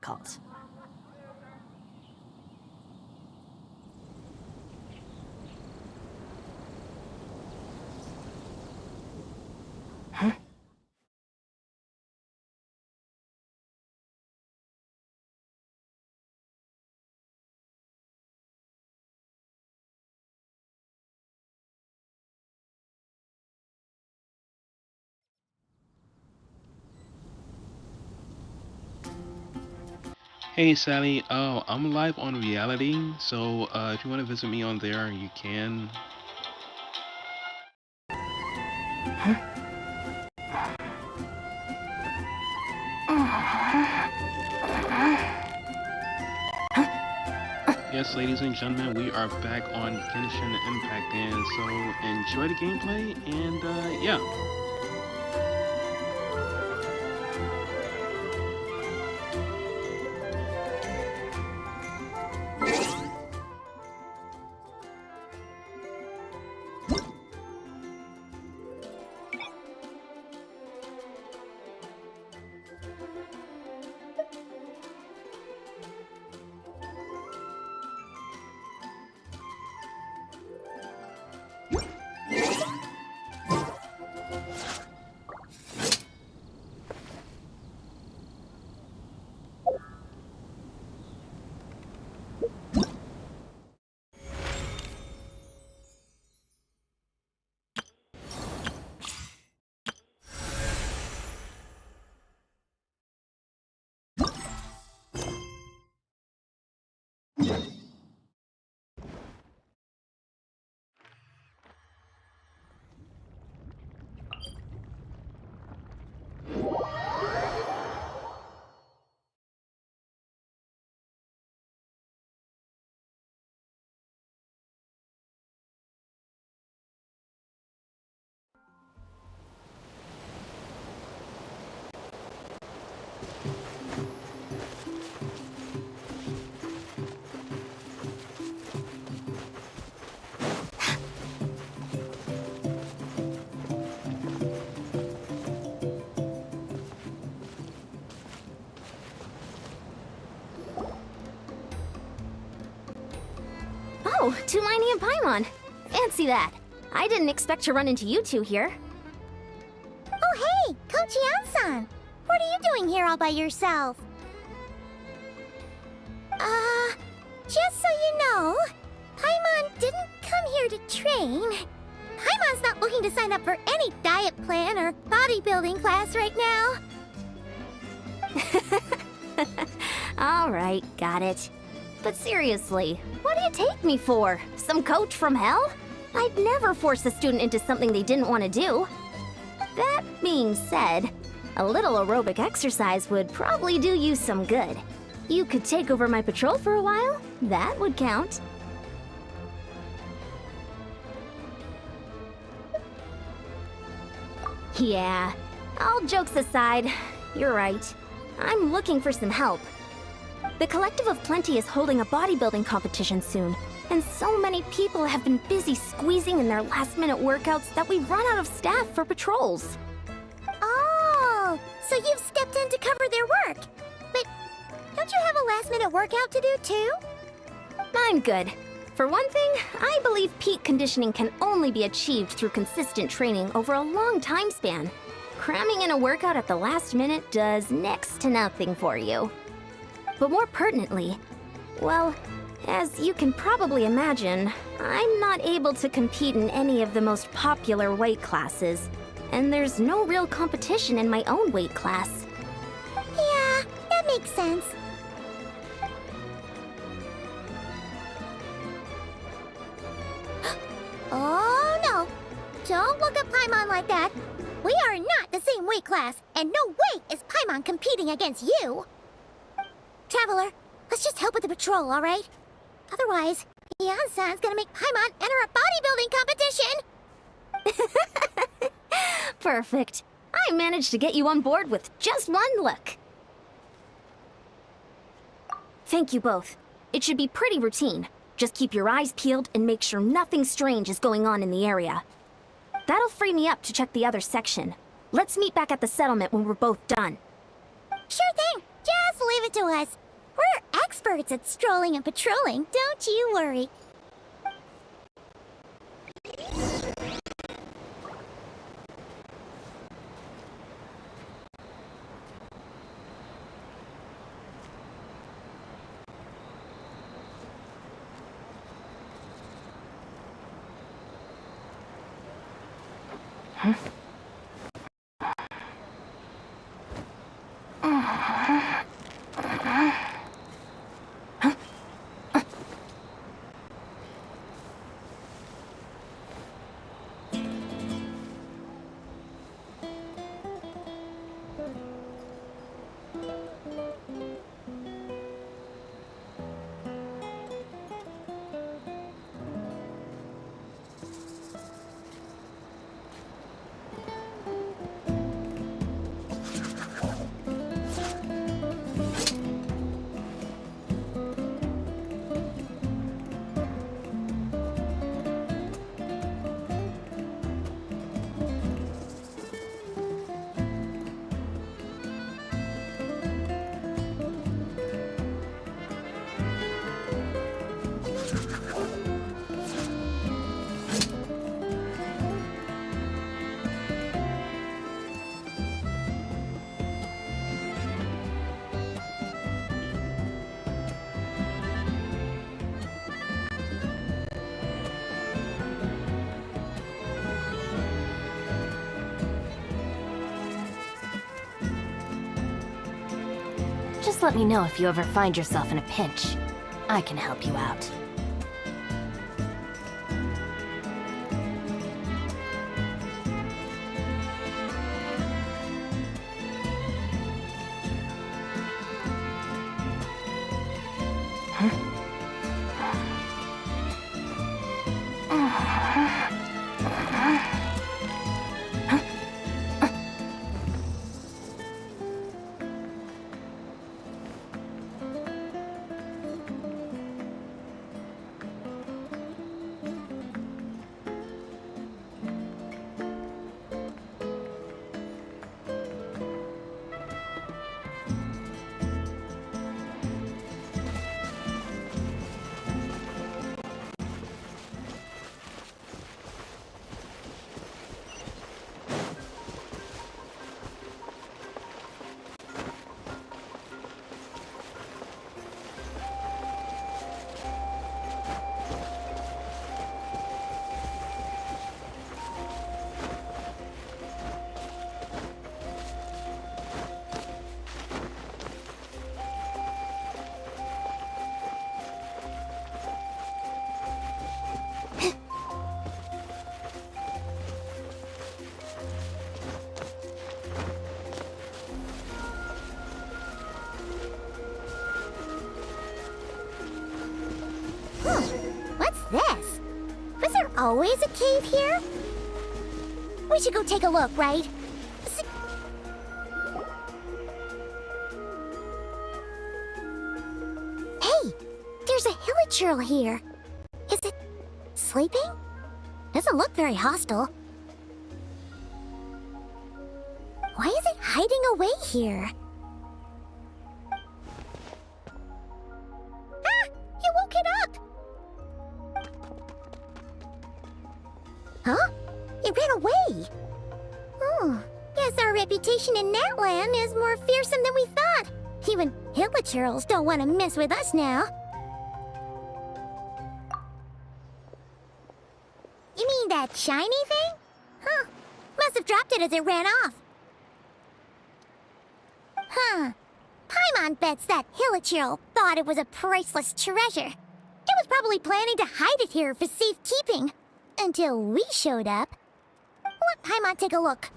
calls. Huh? Hey Sally, I'm live on reality, so if you want to visit me on there, you can. Yes, ladies and gentlemen, we are back on Genshin Impact, and so enjoy the gameplay, and yeah. Oh, Tulani and Paimon. Fancy that. I didn't expect to run into you two here. Oh hey, Coach Yan-san! What are you doing here all by yourself? Just so you know, Paimon didn't come here to train. Paimon's not looking to sign up for any diet plan or bodybuilding class right now. Alright, got it. But seriously, what do you take me for? Some coach from hell? I'd never force a student into something they didn't want to do. That being said, a little aerobic exercise would probably do you some good. You could take over my patrol for a while. That would count. Yeah, all jokes aside, you're right. I'm looking for some help. The Collective of Plenty is holding a bodybuilding competition soon, and so many people have been busy squeezing in their last-minute workouts that we've run out of staff for patrols. Oh, so you've stepped in to cover their work. But don't you have a last-minute workout to do too? I'm good. For one thing, I believe peak conditioning can only be achieved through consistent training over a long time span. Cramming in a workout at the last minute does next to nothing for you. But more pertinently, well, as you can probably imagine, I'm not able to compete in any of the most popular weight classes, and there's no real competition in my own weight class. Yeah, that makes sense. Oh no! Don't look at Paimon like that. We are not the same weight class, and no way is Paimon competing against you! Traveler, let's just help with the patrol, alright? Otherwise, Yan-san's gonna make Paimon enter a bodybuilding competition! Perfect. I managed to get you on board with just one look. Thank you both. It should be pretty routine. Just keep your eyes peeled and make sure nothing strange is going on in the area. That'll free me up to check the other section. Let's meet back at the settlement when we're both done. Sure thing! Just leave it to us. We're experts at strolling and patrolling, don't you worry. Just let me know if you ever find yourself in a pinch. I can help you out. What's this? Was there always a cave here? We should go take a look, right? Hey, there's a hilichurl here. Is it sleeping? Doesn't look very hostile. Why is it hiding away here? Ah! You woke it up! Huh? It ran away! Oh, guess our reputation in Natland is more fearsome than we thought. Even hilichurls don't want to mess with us now. You mean that shiny thing? Huh. Must have dropped it as it ran off. Huh. Paimon bets that hilichurl thought it was a priceless treasure. It was probably planning to hide it here for safekeeping. Until we showed up. Let Paimon take a look.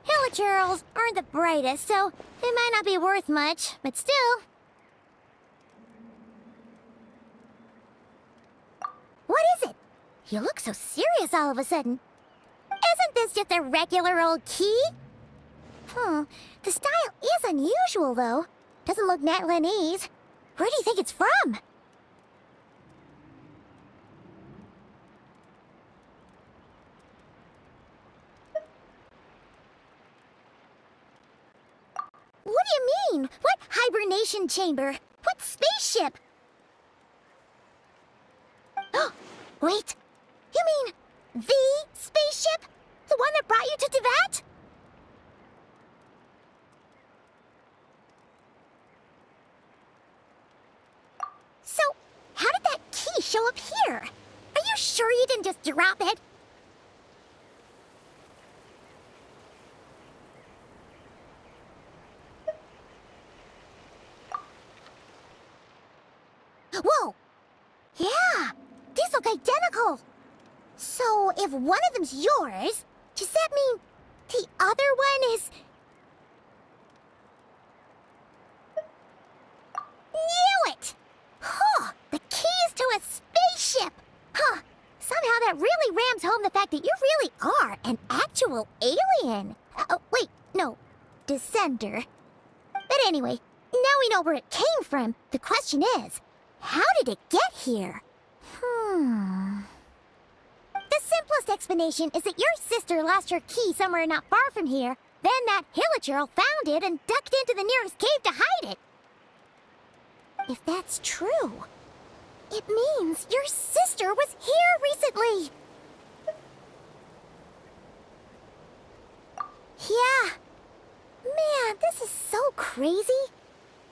Hilichurls aren't the brightest, so it might not be worth much, but still. What is it? You look so serious all of a sudden. Isn't this just a regular old key? The style is unusual, though. Doesn't look Natlanese. Where do you think it's from? What do you mean? What elimination chamber. What spaceship? Wait, you mean the spaceship? The one that brought you to Tibet? So, how did that key show up here? Are you sure you didn't just drop it? Whoa! Yeah! These look identical! So, if one of them's yours, does that mean the other one is... Knew it! Huh! The keys to a spaceship! Huh! Somehow that really rams home the fact that you really are an actual alien! Oh, wait, no. Descender. But anyway, now we know where it came from. The question is, how did it get here? The simplest explanation is that your sister lost her key somewhere not far from here. Then that Hilichurl found it and ducked into the nearest cave to hide it. If that's true, it means your sister was here recently. Yeah. Man, this is so crazy.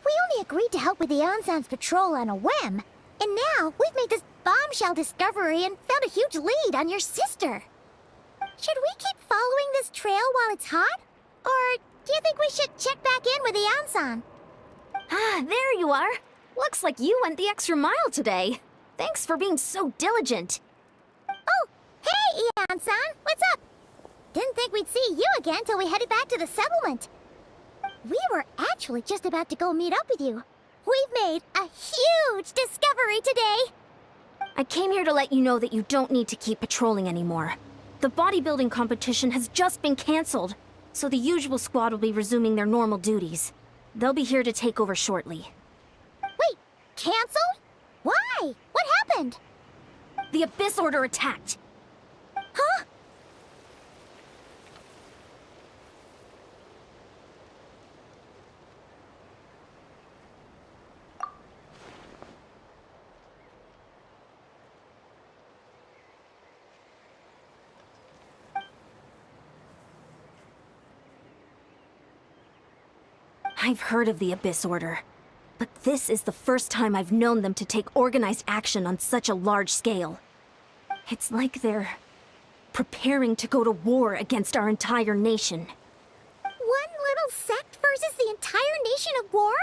We only agreed to help with the Ansan's patrol on a whim. And now we've made this bombshell discovery and found a huge lead on your sister. Should we keep following this trail while it's hot? Or do you think we should check back in with the Ansan? Ah, there you are. Looks like you went the extra mile today. Thanks for being so diligent. Oh, hey, Ansan, what's up? Didn't think we'd see you again till we headed back to the settlement. We were actually just about to go meet up with you. We've made a huge discovery today. I came here to let you know that you don't need to keep patrolling anymore. The bodybuilding competition has just been canceled, so the usual squad will be resuming their normal duties. They'll be here to take over shortly. Wait, canceled? Why? What happened? The Abyss Order attacked. Huh? I've heard of the Abyss Order, but this is the first time I've known them to take organized action on such a large scale. It's like they're preparing to go to war against our entire nation. One little sect versus the entire nation at war?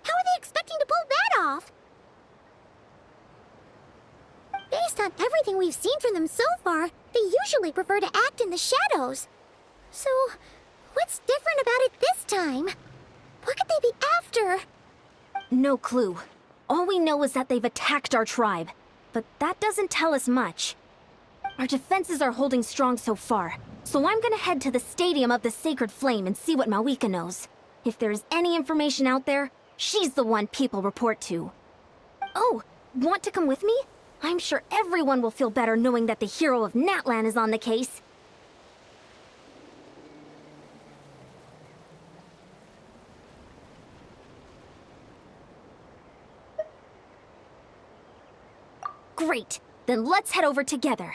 How are they expecting to pull that off? Based on everything we've seen from them so far, they usually prefer to act in the shadows. So, what's different about it this time? What could they be after? No clue. All we know is that they've attacked our tribe, but that doesn't tell us much. Our defenses are holding strong so far, so I'm gonna head to the Stadium of the Sacred Flame and see what Mawika knows. If there's any information out there, she's the one people report to. Oh, want to come with me? I'm sure everyone will feel better knowing that the hero of Natlan is on the case. Great, then let's head over together.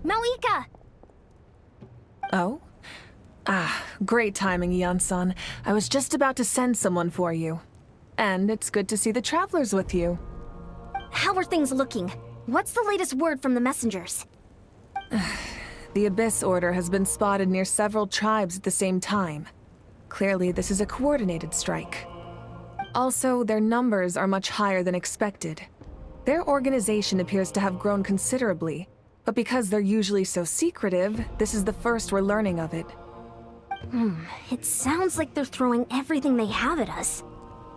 Malika! Oh? Ah, great timing, Eon-san. I was just about to send someone for you. And it's good to see the travelers with you. How are things looking? What's the latest word from the messengers? The Abyss Order has been spotted near several tribes at the same time. Clearly, this is a coordinated strike. Also, their numbers are much higher than expected. Their organization appears to have grown considerably, but because they're usually so secretive, this is the first we're learning of it. It sounds like they're throwing everything they have at us.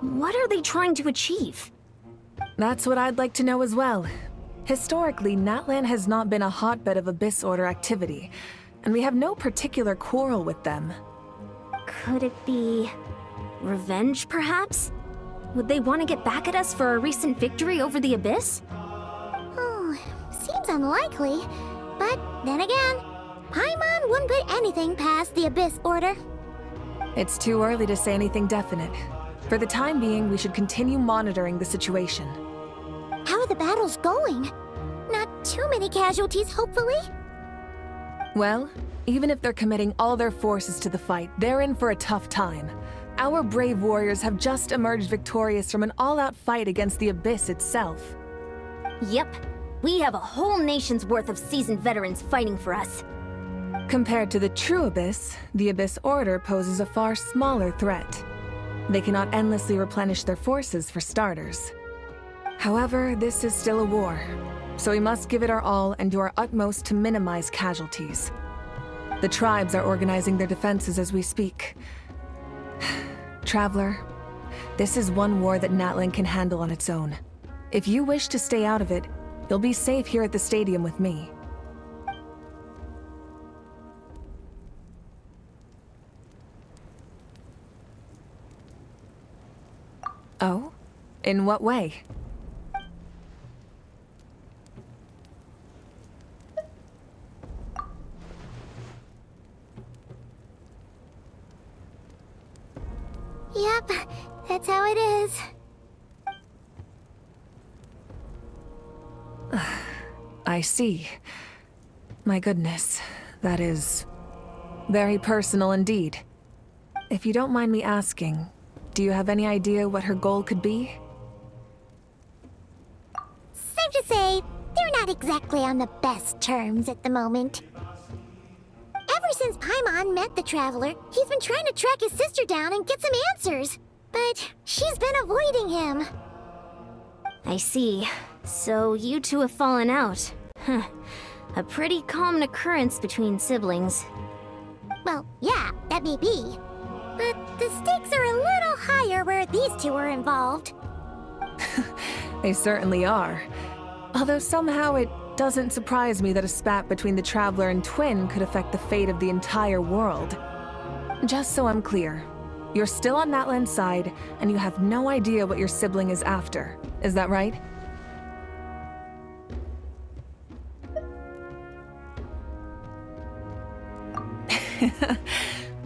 What are they trying to achieve? That's what I'd like to know as well. Historically, Natlan has not been a hotbed of Abyss Order activity, and we have no particular quarrel with them. Could it be... revenge, perhaps? Would they want to get back at us for our recent victory over the Abyss? Oh, seems unlikely. But then again, Paimon wouldn't put anything past the Abyss Order. It's too early to say anything definite. For the time being, we should continue monitoring the situation. How are the battles going? Not too many casualties, hopefully? Well, even if they're committing all their forces to the fight, they're in for a tough time. Our brave warriors have just emerged victorious from an all-out fight against the Abyss itself. Yep. We have a whole nation's worth of seasoned veterans fighting for us. Compared to the true Abyss, the Abyss Order poses a far smaller threat. They cannot endlessly replenish their forces, for starters. However, this is still a war, so we must give it our all and do our utmost to minimize casualties. The tribes are organizing their defenses as we speak. Traveler, this is one war that Natlan can handle on its own. If you wish to stay out of it, you'll be safe here at the stadium with me. Oh? In what way? Yep, that's how it is. I see. My goodness, that is very personal indeed. If you don't mind me asking, do you have any idea what her goal could be? Safe to say, they're not exactly on the best terms at the moment. Ever since Paimon met the Traveler, he's been trying to track his sister down and get some answers. But she's been avoiding him. I see. So you two have fallen out. Huh. A pretty common occurrence between siblings. Well, yeah, that may be. But the stakes are a little higher where these two are involved. They certainly are. Although somehow it doesn't surprise me that a spat between the Traveler and Twin could affect the fate of the entire world. Just so I'm clear, you're still on Natlan's side, and you have no idea what your sibling is after. Is that right?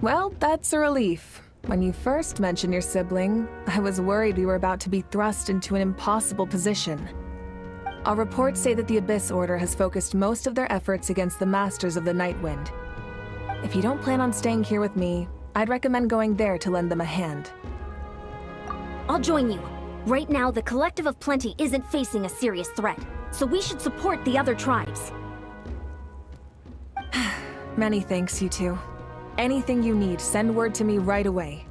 Well, that's a relief. When you first mentioned your sibling, I was worried we were about to be thrust into an impossible position. Our reports say that the Abyss Order has focused most of their efforts against the Masters of the Nightwind. If you don't plan on staying here with me, I'd recommend going there to lend them a hand. I'll join you. Right now, the Collective of Plenty isn't facing a serious threat, so we should support the other tribes. Many thanks, you two. Anything you need, send word to me right away.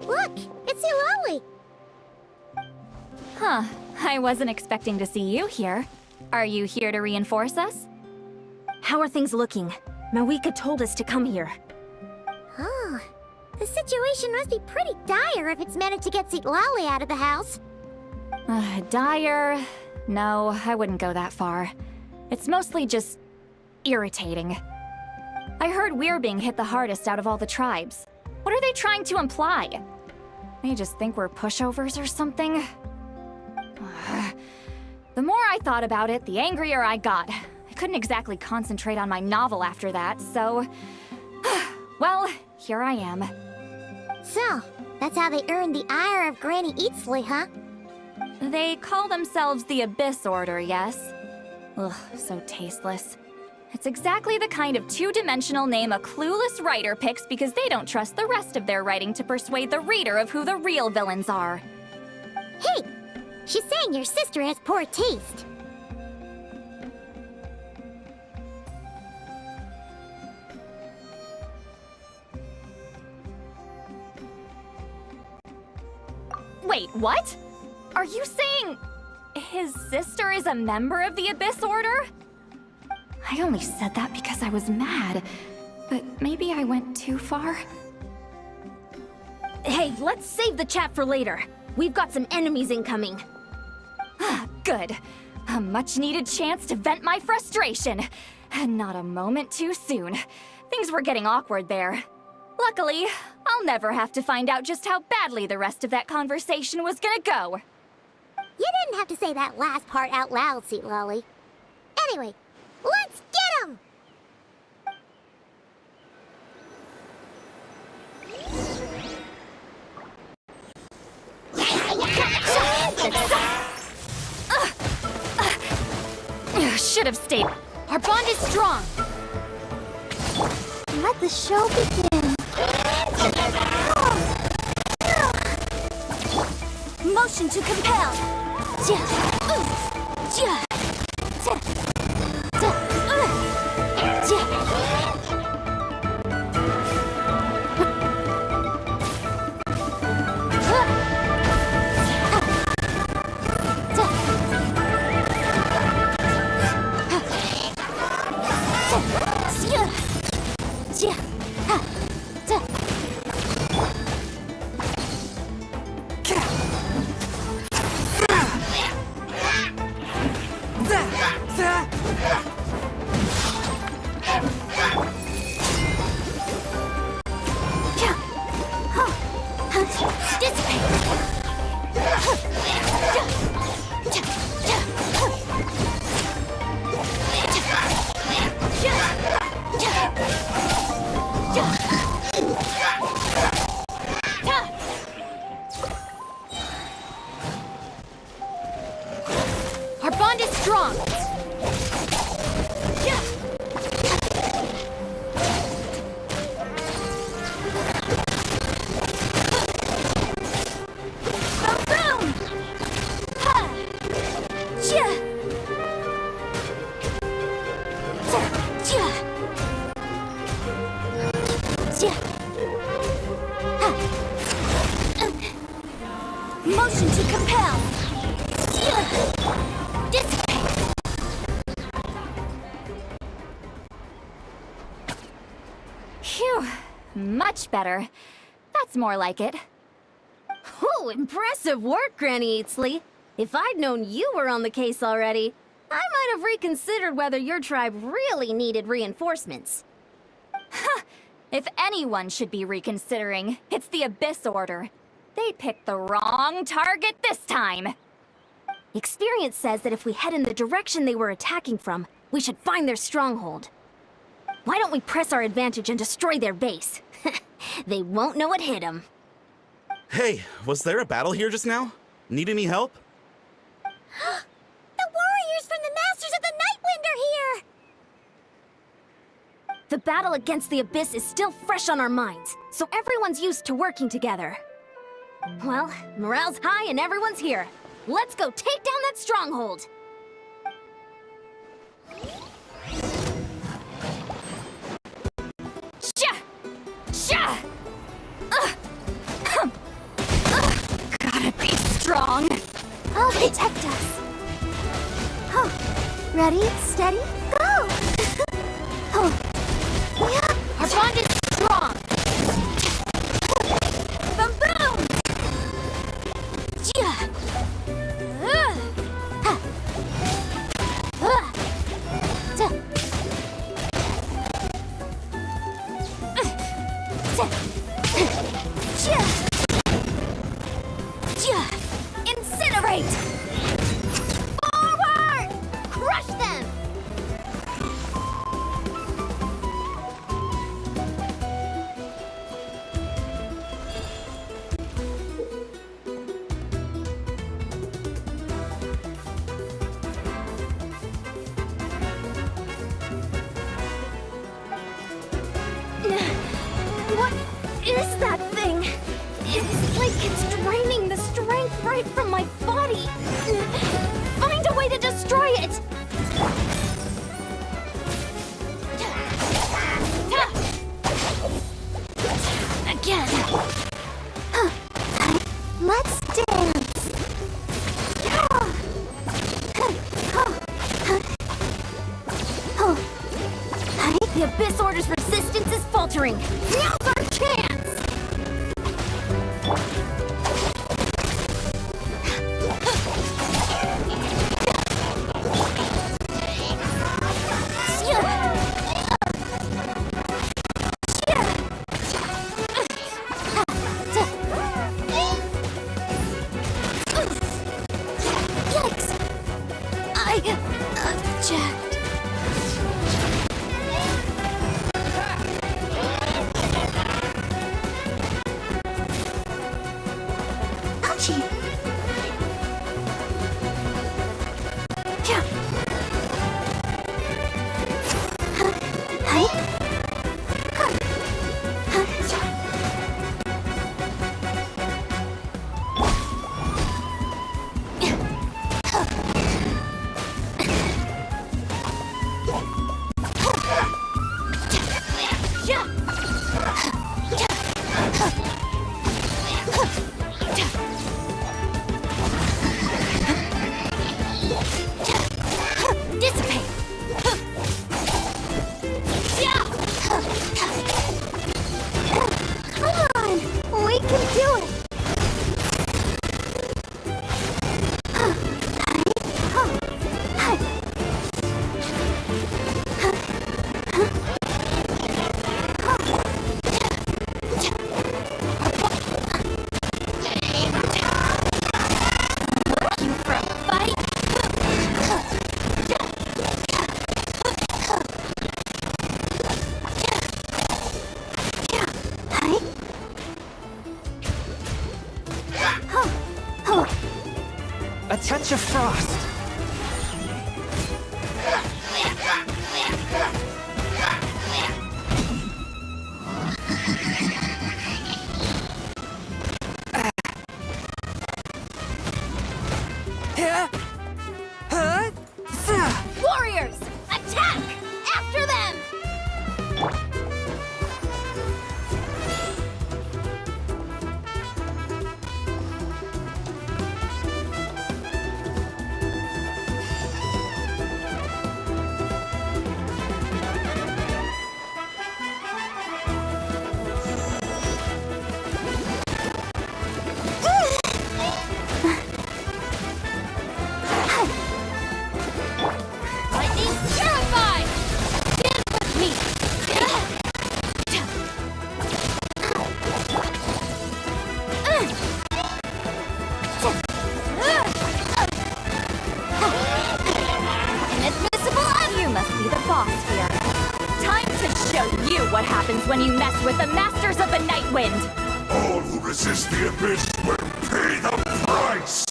Look, it's Eulalie. Huh. I wasn't expecting to see you here. Are you here to reinforce us? How are things looking? Mawika told us to come here. Oh, the situation must be pretty dire if it's managed to get Eulalie out of the house. Dire? No, I wouldn't go that far. It's mostly just irritating. I heard we're being hit the hardest out of all the tribes. What are they trying to imply? They just think we're pushovers or something? The more I thought about it, the angrier I got. I couldn't exactly concentrate on my novel after that, so... well, here I am. So, that's how they earned the ire of Granny Eatsley, huh? They call themselves the Abyss Order, yes? Ugh, so tasteless. It's exactly the kind of two-dimensional name a clueless writer picks because they don't trust the rest of their writing to persuade the reader of who the real villains are. Hey! She's saying your sister has poor taste. Wait, what? Are you saying his sister is a member of the Abyss Order? I only said that because I was mad, but maybe I went too far. Hey, let's save the chat for later. We've got some enemies incoming. Good. A much-needed chance to vent my frustration. Not a moment too soon. Things were getting awkward there. Luckily, I'll never have to find out just how badly the rest of that conversation was gonna go. You didn't have to say that last part out loud, Eulalie. Anyway, let's get him! Should have stayed. Our bond is strong. Let the show begin. Motion to compel. Our bond is strong. Motion to compel. Dissipate. Phew. Much better. That's more like it. Oh, impressive work, Granny Eatsley. If I'd known you were on the case already, I might have reconsidered whether your tribe really needed reinforcements. If anyone should be reconsidering, it's the Abyss Order. They picked the wrong target this time. Experience says that if we head in the direction they were attacking from, we should find their stronghold. Why don't we press our advantage and destroy their base? They won't know what hit them. Hey, was there a battle here just now? Need any help? The warriors from the Masters of the Nightwind are here! The battle against the Abyss is still fresh on our minds, so everyone's used to working together. Well, morale's high and everyone's here. Let's go take down that stronghold! Gotta be strong. I'll protect us. Oh, ready, steady, go! Oh, yeah. Our bond is strong! Boom, boom! Yeah. Ha. Ta. Ta. Yeah. Yeah. Incinerate! Forward! Crush them! What is that thing? It's like it's draining the strength right from my body. Find a way to destroy it! Again. Let's dance! The Abyss Order's resistance is faltering. Now's our chance! Yikes! I object. Ouchie! Yeah. Hi. Dissipate! Come on! We can do it! You for a fight? A touch of frost. Warriors! Attack! After them! what happens when you mess with the Masters of the Night Wind! All who resist the abyss will pay the price!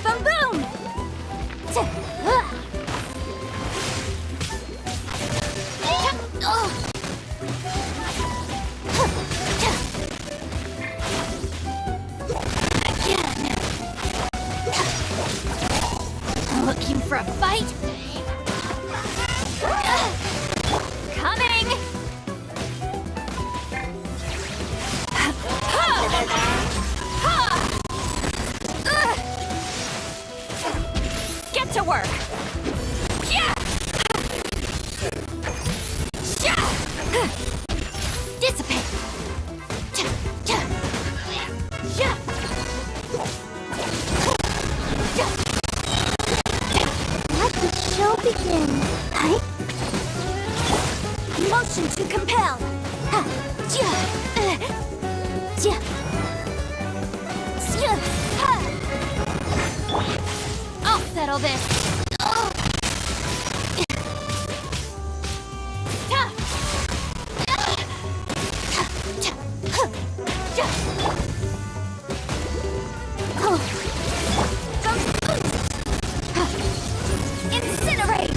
Boom boom! Looking for a fight? Coming! Get to work! Yeah! Dissipate! Let the show begin. Hi. Motion to compel! I'll settle this. Incinerate!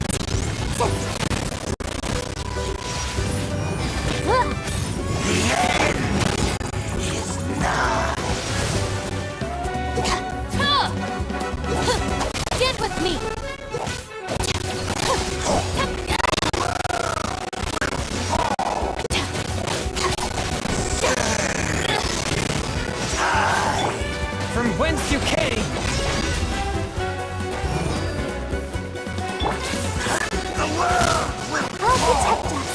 Get with me. From whence you came! I'll protect us.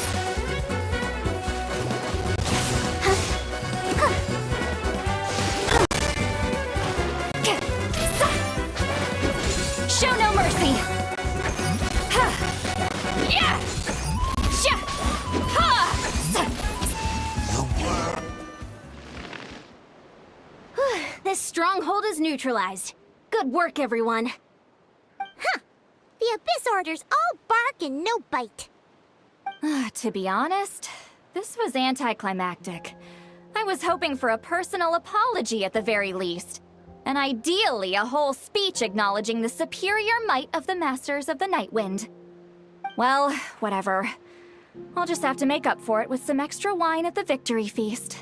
Show no mercy! Yeah! Sha! Ha! This stronghold is neutralized. Good work, everyone. The Abyss Order's all bark and no bite. To be honest, this was anticlimactic. I was hoping for a personal apology at the very least. And ideally, a whole speech acknowledging the superior might of the Masters of the Night Wind. Well, whatever. I'll just have to make up for it with some extra wine at the victory feast.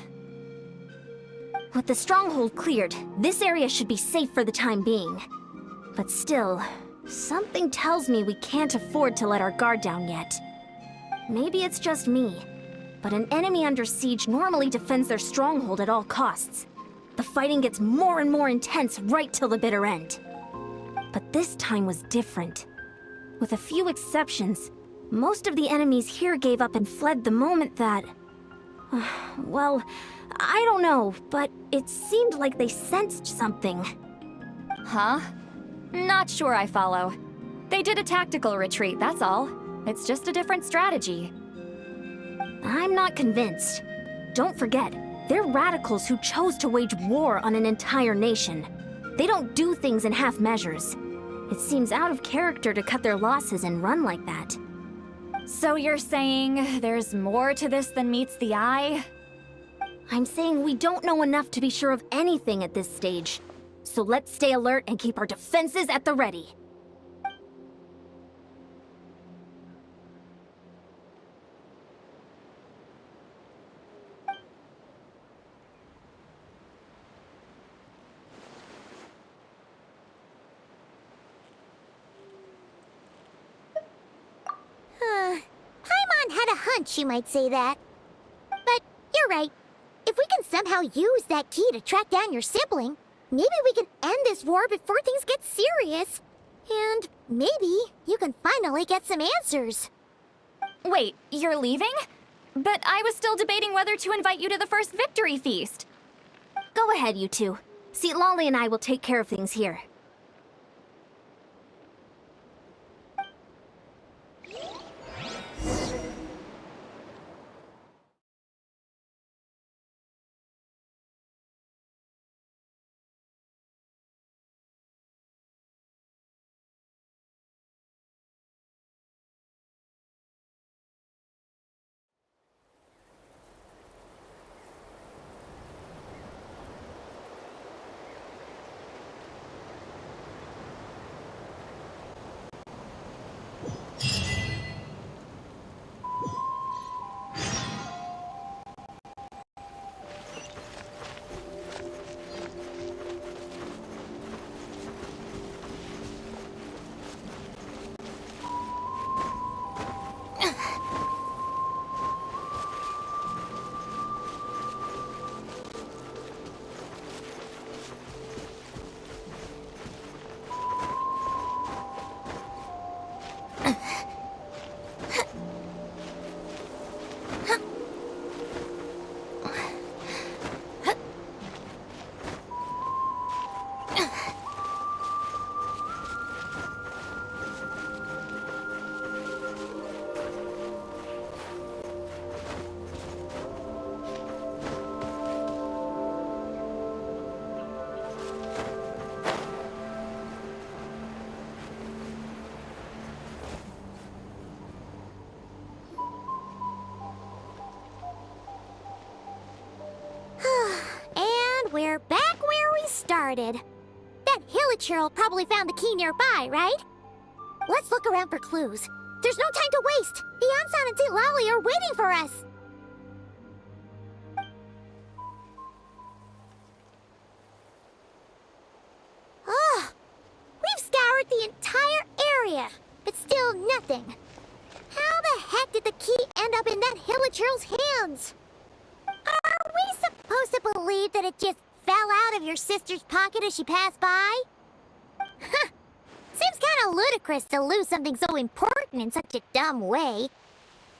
With the stronghold cleared, this area should be safe for the time being. But still, something tells me we can't afford to let our guard down yet. Maybe it's just me, but an enemy under siege normally defends their stronghold at all costs. The fighting gets more and more intense right till the bitter end. But this time was different. With a few exceptions, most of the enemies here gave up and fled the moment that... well, I don't know, but it seemed like they sensed something. Huh? Not sure I follow. They did a tactical retreat, that's all. It's just a different strategy. I'm not convinced. Don't forget, they're radicals who chose to wage war on an entire nation. They don't do things in half measures. It seems out of character to cut their losses and run like that. So you're saying there's more to this than meets the eye? I'm saying we don't know enough to be sure of anything at this stage. So let's stay alert and keep our defenses at the ready. Paimon had a hunch you might say that. But you're right. If we can somehow use that key to track down your sibling, maybe we can end this war before things get serious. And maybe you can finally get some answers. Wait, you're leaving? But I was still debating whether to invite you to the first victory feast. Go ahead, you two. See, Lolly and I will take care of things here. started. That hilichurl probably found the key nearby, right? Let's look around for clues. There's no time to waste. The Ansan and Zitlali are waiting for us. Ugh. We've scoured the entire area, but still nothing. How the heck did the key end up in that hilichurl's hands? Are we supposed to believe that it just fell out of your sister's pocket as she passed by? Seems kinda ludicrous to lose something so important in such a dumb way.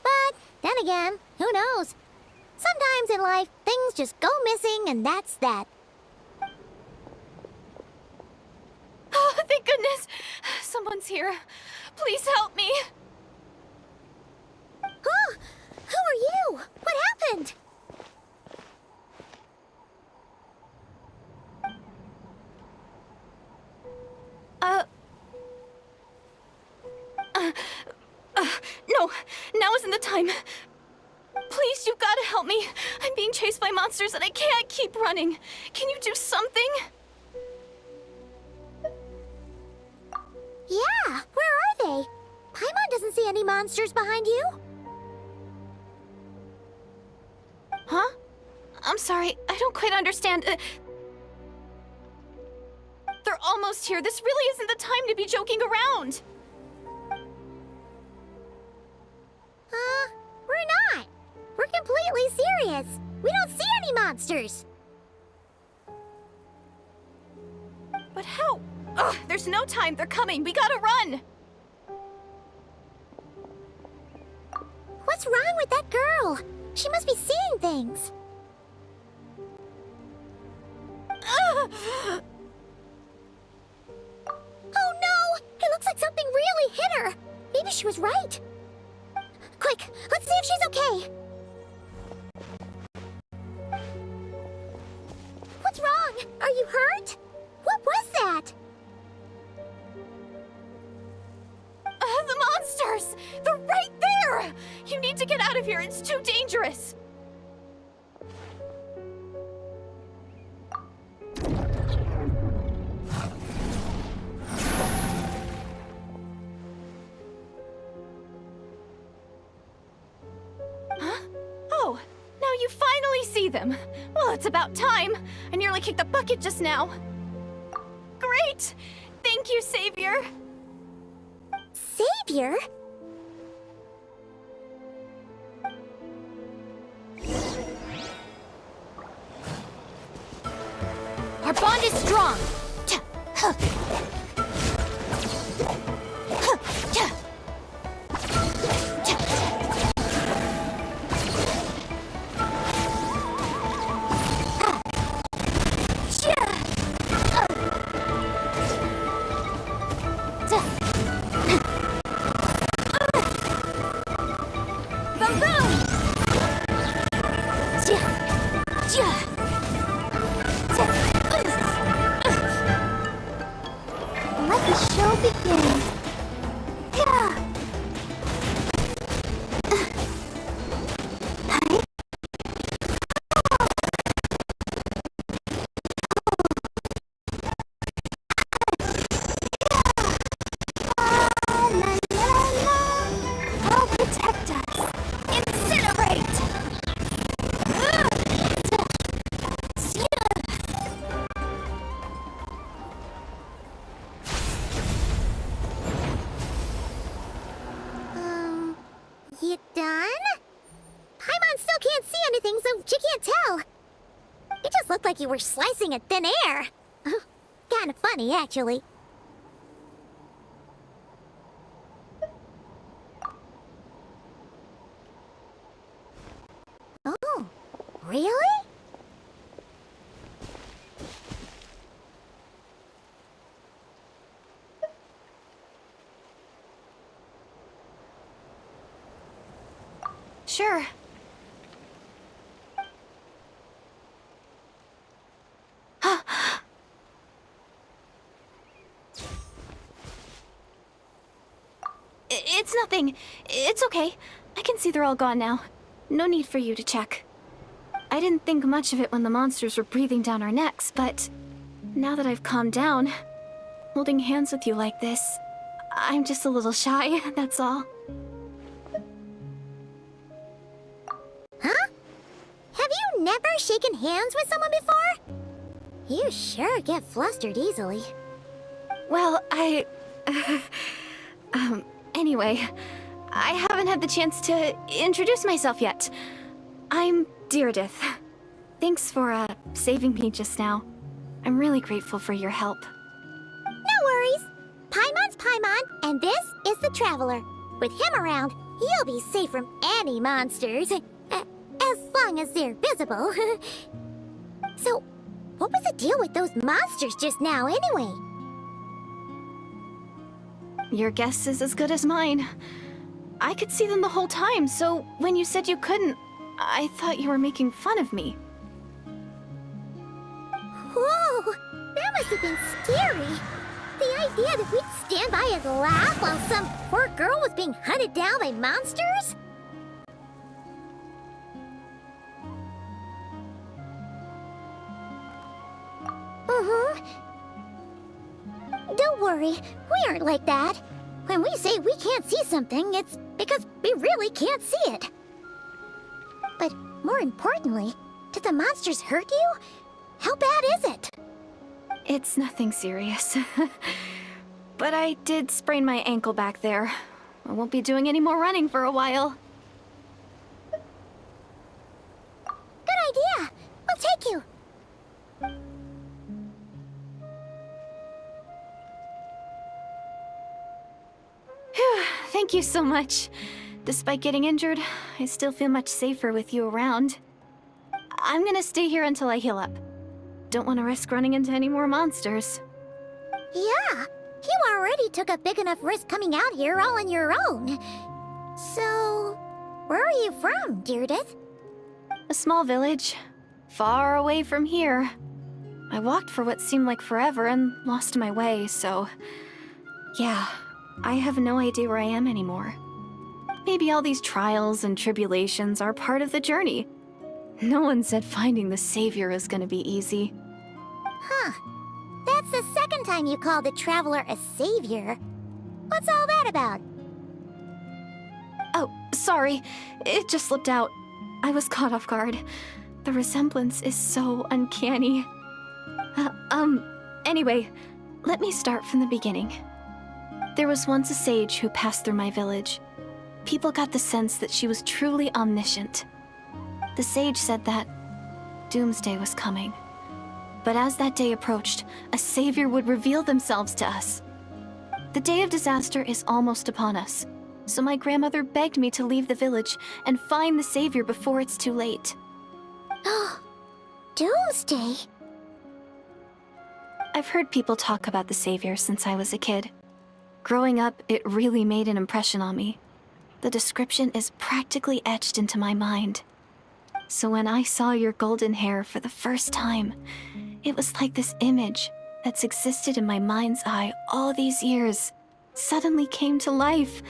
But then again, who knows? Sometimes in life, things just go missing and that's that. Oh, thank goodness! Someone's here. Please help me! Oh, who are you? What happened? No, now isn't the time. Please, you've got to help me. I'm being chased by monsters and I can't keep running. Can you do something? Yeah, where are they? Paimon doesn't see any monsters behind you. Huh? I'm sorry, I don't quite understand. They're almost here. This really isn't the time to be joking around. We're not. We're completely serious. We don't see any monsters. But how? Ugh, there's no time. They're coming. We gotta run. What's wrong with that girl? She must be seeing things. Oh no! It looks like something really hit her. Maybe she was right. Quick, let's see if she's okay. What's wrong? Are you hurt? What was that? The monsters! They're right there! You need to get out of here. It's too dangerous. You finally see them. Well, it's about time. I nearly kicked the bucket just now. Great! Thank you, Savior. Savior? Our bond is strong. Let the show begin. Help protect us. Incinerate! You done? Paimon still can't see anything, so she can't tell. It just looked like you were slicing at thin air. Kinda funny, actually. Oh, really? Sure. It's nothing. It's okay. I can see they're all gone now. No need for you to check. I didn't think much of it when the monsters were breathing down our necks, but Now that I've calmed down, holding hands with you like this, I'm just a little shy, that's all. Huh? Have you never shaken hands with someone before? You sure get flustered easily. Well, anyway, I haven't had the chance to introduce myself yet. I'm Deirdith. Thanks for, saving me just now. I'm really grateful for your help. No worries. Paimon's Paimon, and this is the Traveler. With him around, you'll be safe from any monsters. As long as they're visible. So, what was the deal with those monsters just now, anyway? Your guess is as good as mine. I could see them the whole time, so when you said you couldn't, I thought you were making fun of me. Whoa! That must have been scary. The idea that we'd stand by and laugh while some poor girl was being hunted down by monsters? Don't worry, we aren't like that. When we say we can't see something, it's because we really can't see it. But more importantly, did the monsters hurt you? How bad is it? It's nothing serious. But I did sprain my ankle back there. I won't be doing any more running for a while. Good idea. We'll take you. Phew, thank you so much. Despite getting injured, I still feel much safer with you around. I'm gonna stay here until I heal up. Don't want to risk running into any more monsters. Yeah, you already took a big enough risk coming out here all on your own. So, where are you from, Deirdith? A small village, far away from here. I walked for what seemed like forever and lost my way, so... yeah, I have no idea where I am anymore. Maybe all these trials and tribulations are part of the journey. No one said finding the Savior is gonna be easy. Huh. That's the second time you called the Traveler a savior. What's all that about? Oh, sorry. It just slipped out. I was caught off guard. The resemblance is so uncanny. Anyway, let me start from the beginning. There was once a sage who passed through my village. People got the sense that she was truly omniscient. The sage said that doomsday was coming. But as that day approached, a savior would reveal themselves to us. The day of disaster is almost upon us, so my grandmother begged me to leave the village and find the savior before it's too late. Doomsday? I've heard people talk about the savior since I was a kid. Growing up, it really made an impression on me. The description is practically etched into my mind. So when I saw your golden hair for the first time, it was like this image that's existed in my mind's eye all these years suddenly came to life.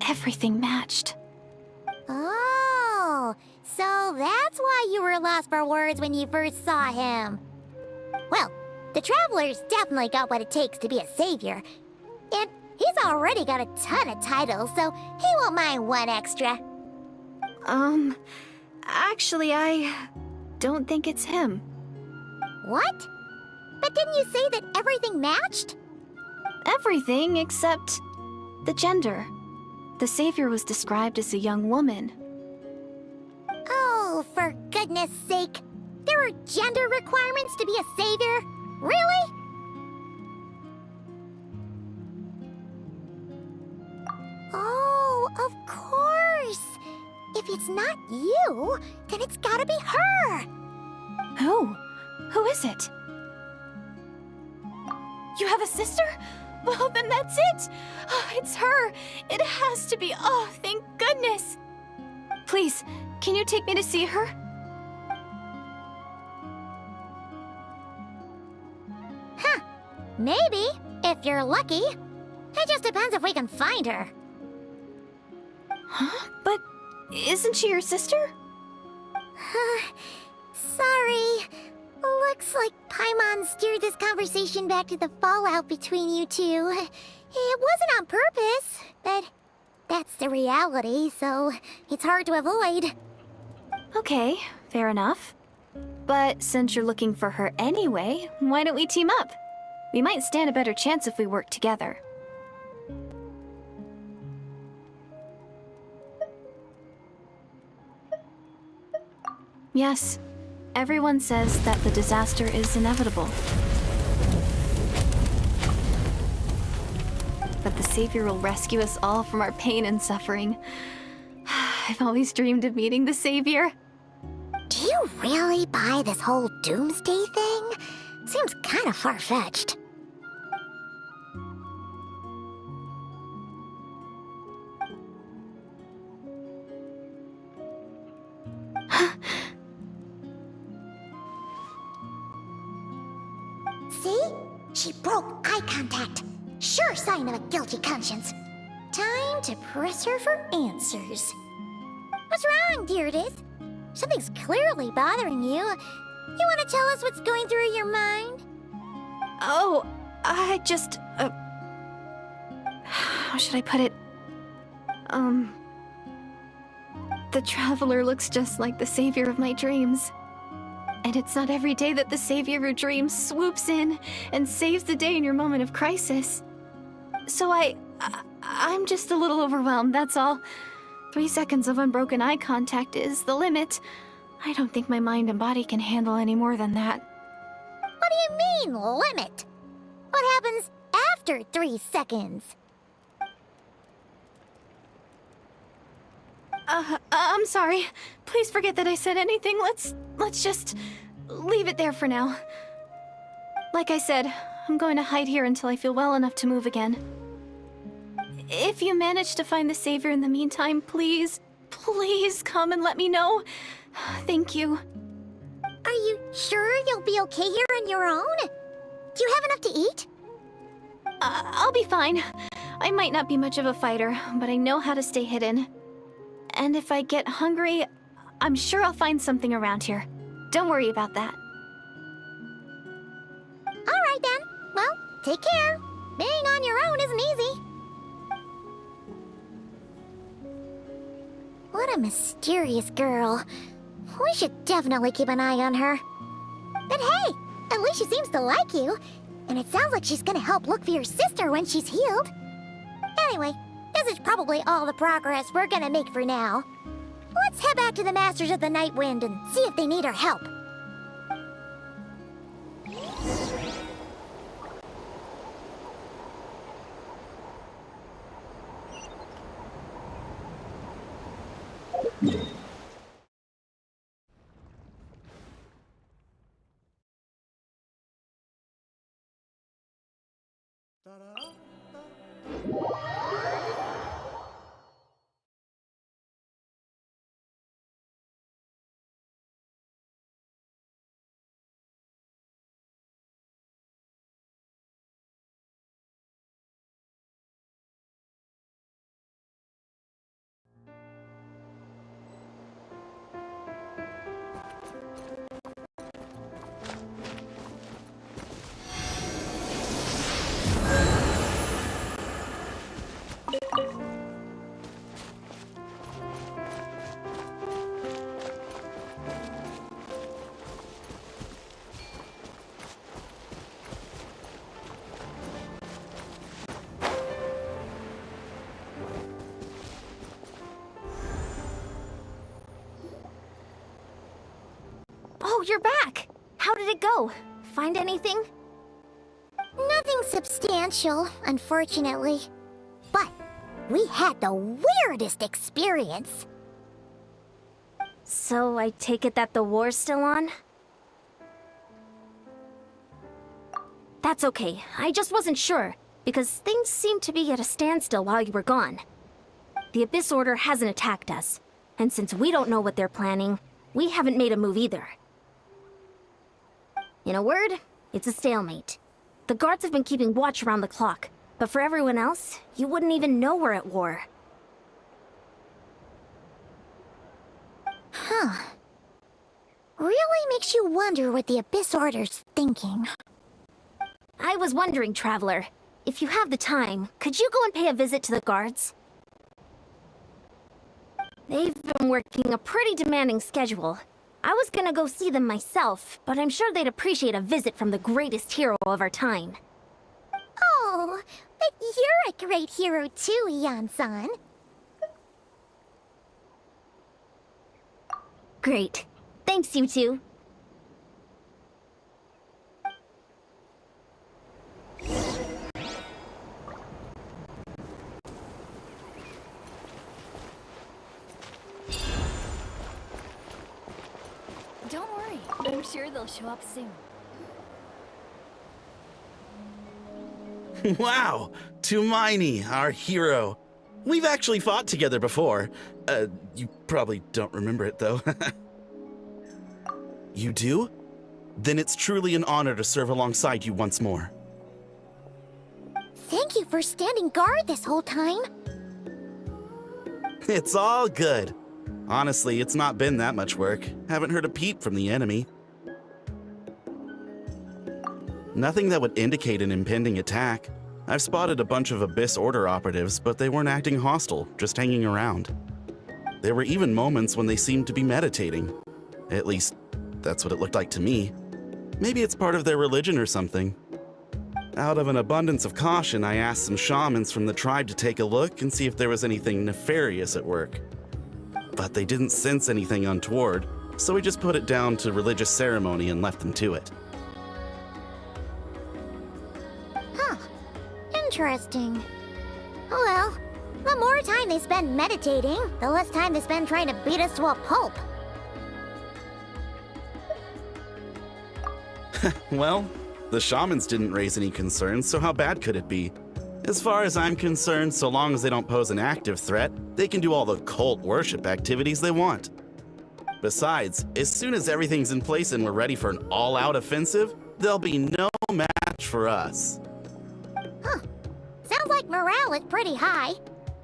Everything matched. Oh, so that's why you were lost for words when you first saw him. Well, the Traveler's definitely got what it takes to be a savior. And he's already got a ton of titles, so he won't mind one extra. Actually, I don't think it's him. What? But didn't you say that everything matched? Everything except the gender. The savior was described as a young woman. Oh, for goodness sake. There are gender requirements to be a savior? Really? Oh, of course. If it's not you, then it's gotta be her. Who? Who is it? You have a sister? Well, then that's it! Oh, it's her! It has to be! Oh, thank goodness! Please, can you take me to see her? Huh. Maybe, if you're lucky. It just depends if we can find her. Huh? But isn't she your sister? Sorry, Looks like Paimon steered this conversation back to the fallout between you two. It wasn't on purpose, but that's the reality, so it's hard to avoid. Okay, fair enough. But since you're looking for her anyway, why don't we team up? We might stand a better chance if we work together. Yes, everyone says that the disaster is inevitable. But the Savior will rescue us all from our pain and suffering. I've always dreamed of meeting the Savior. Do you really buy this whole doomsday thing? Seems kind of far-fetched. See? She broke eye contact. Sure sign of a guilty conscience. Time to press her for answers. What's wrong, Deirdith? Something's clearly bothering you. You want to tell us what's going through your mind? Oh, I just... how should I put it? The Traveler looks just like the Savior of my dreams. And it's not every day that the Savior of your dreams swoops in and saves the day in your moment of crisis. So I'm just a little overwhelmed, that's all. 3 seconds of unbroken eye contact is the limit. I don't think my mind and body can handle any more than that. What do you mean, limit? What happens after 3 seconds? I'm sorry. Please forget that I said anything. Let's just leave it there for now. Like I said, I'm going to hide here until I feel well enough to move again. If you manage to find the Savior in the meantime, please come and let me know. Thank you. Are you sure you'll be okay here on your own? Do you have enough to eat? I'll be fine. I might not be much of a fighter, but I know how to stay hidden. And if I get hungry, I'm sure I'll find something around here. Don't worry about that. All right then. Well, take care. Being on your own isn't easy. What a mysterious girl. We should definitely keep an eye on her. But hey, at least she seems to like you. And it sounds like she's gonna help look for your sister when she's healed. Anyway, this is probably all the progress we're gonna make for now. Let's head back to the Masters of the Night Wind and see if they need our help. Oh, you're back! How did it go? Find anything? Nothing substantial, unfortunately. But we had the weirdest experience. So I take it that the war's still on? That's okay. I just wasn't sure, because things seemed to be at a standstill while you were gone. The Abyss Order hasn't attacked us, and since we don't know what they're planning, we haven't made a move either. In a word, it's a stalemate. The guards have been keeping watch around the clock, but for everyone else, you wouldn't even know we're at war. Huh. Really makes you wonder what the Abyss Order's thinking. I was wondering, Traveler, if you have the time, could you go and pay a visit to the guards? They've been working a pretty demanding schedule. I was gonna go see them myself, but I'm sure they'd appreciate a visit from the greatest hero of our time. Oh, but you're a great hero too, Ian-san. Great. Thanks, you two. Don't worry, I'm sure they'll show up soon. Wow! Tumaini, our hero. We've actually fought together before. You probably don't remember it, though. You do? Then it's truly an honor to serve alongside you once more. Thank you for standing guard this whole time. It's all good. Honestly, it's not been that much work. Haven't heard a peep from the enemy. Nothing that would indicate an impending attack. I've spotted a bunch of Abyss Order operatives, but they weren't acting hostile, just hanging around. There were even moments when they seemed to be meditating. At least, that's what it looked like to me. Maybe it's part of their religion or something. Out of an abundance of caution, I asked some shamans from the tribe to take a look and see if there was anything nefarious at work. But they didn't sense anything untoward, so we just put it down to religious ceremony and left them to it. Huh. Interesting. Oh well, the more time they spend meditating, the less time they spend trying to beat us to a pulp. Well, the shamans didn't raise any concerns, so how bad could it be? As far as I'm concerned, so long as they don't pose an active threat, they can do all the cult worship activities they want. Besides, as soon as everything's in place and we're ready for an all-out offensive, there'll be no match for us. Huh. Sounds like morale is pretty high.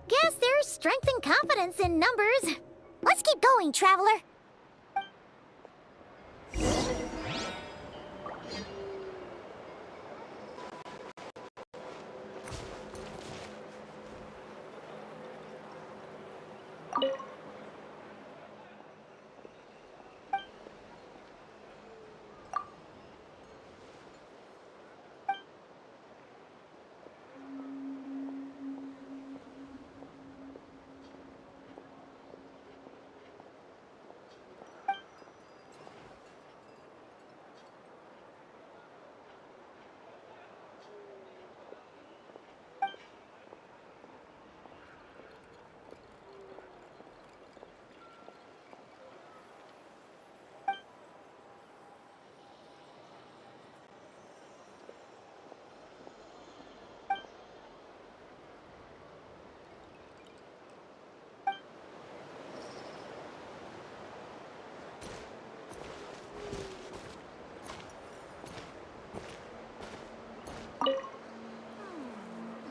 Guess there's strength and confidence in numbers. Let's keep going, Traveler.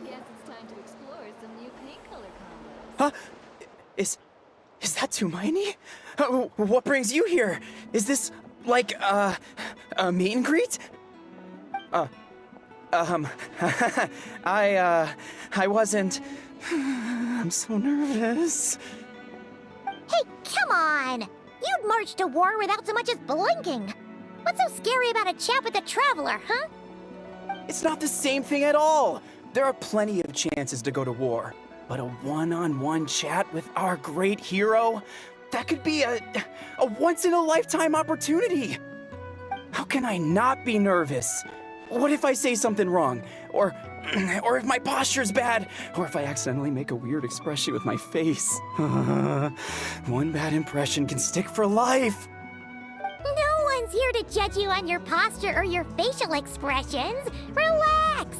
Guess it's time to explore some new paint color combos. Huh? Is that Tumaini? What brings you here? Is this, like, a meet and greet? I wasn't... I'm so nervous. Hey, come on! You'd march to war without so much as blinking. What's so scary about a chat with a Traveler, huh? It's not the same thing at all. There are plenty of chances to go to war. But a one-on-one chat with our great hero? That could be a once-in-a-lifetime opportunity. How can I not be nervous? What if I say something wrong? Or if my posture's bad? Or if I accidentally make a weird expression with my face? One bad impression can stick for life. No one's here to judge you on your posture or your facial expressions. Relax!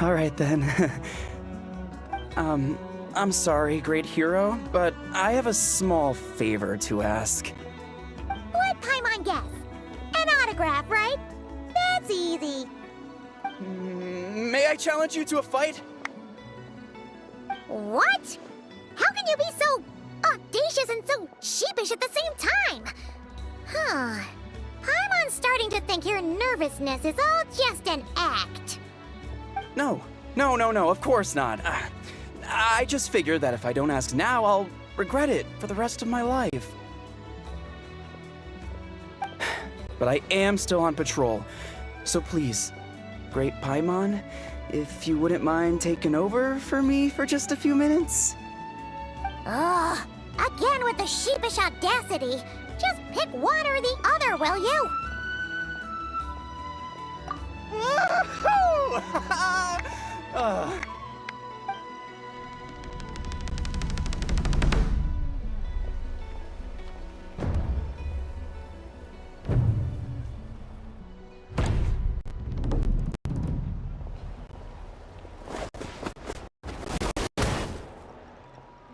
All right then. I'm sorry, great hero, but I have a small favor to ask. Let Paimon guess. An autograph, right? That's easy. May I challenge you to a fight? What? How can you be so audacious and so sheepish at the same time. Huh. Paimon's starting to think your nervousness is all just an act. No, of course not. I just figured that if I don't ask now, I'll regret it for the rest of my life. But I am still on patrol, so please, Great Paimon, if you wouldn't mind taking over for me for just a few minutes? Ugh, again with the sheepish audacity. Just pick one or the other, will you?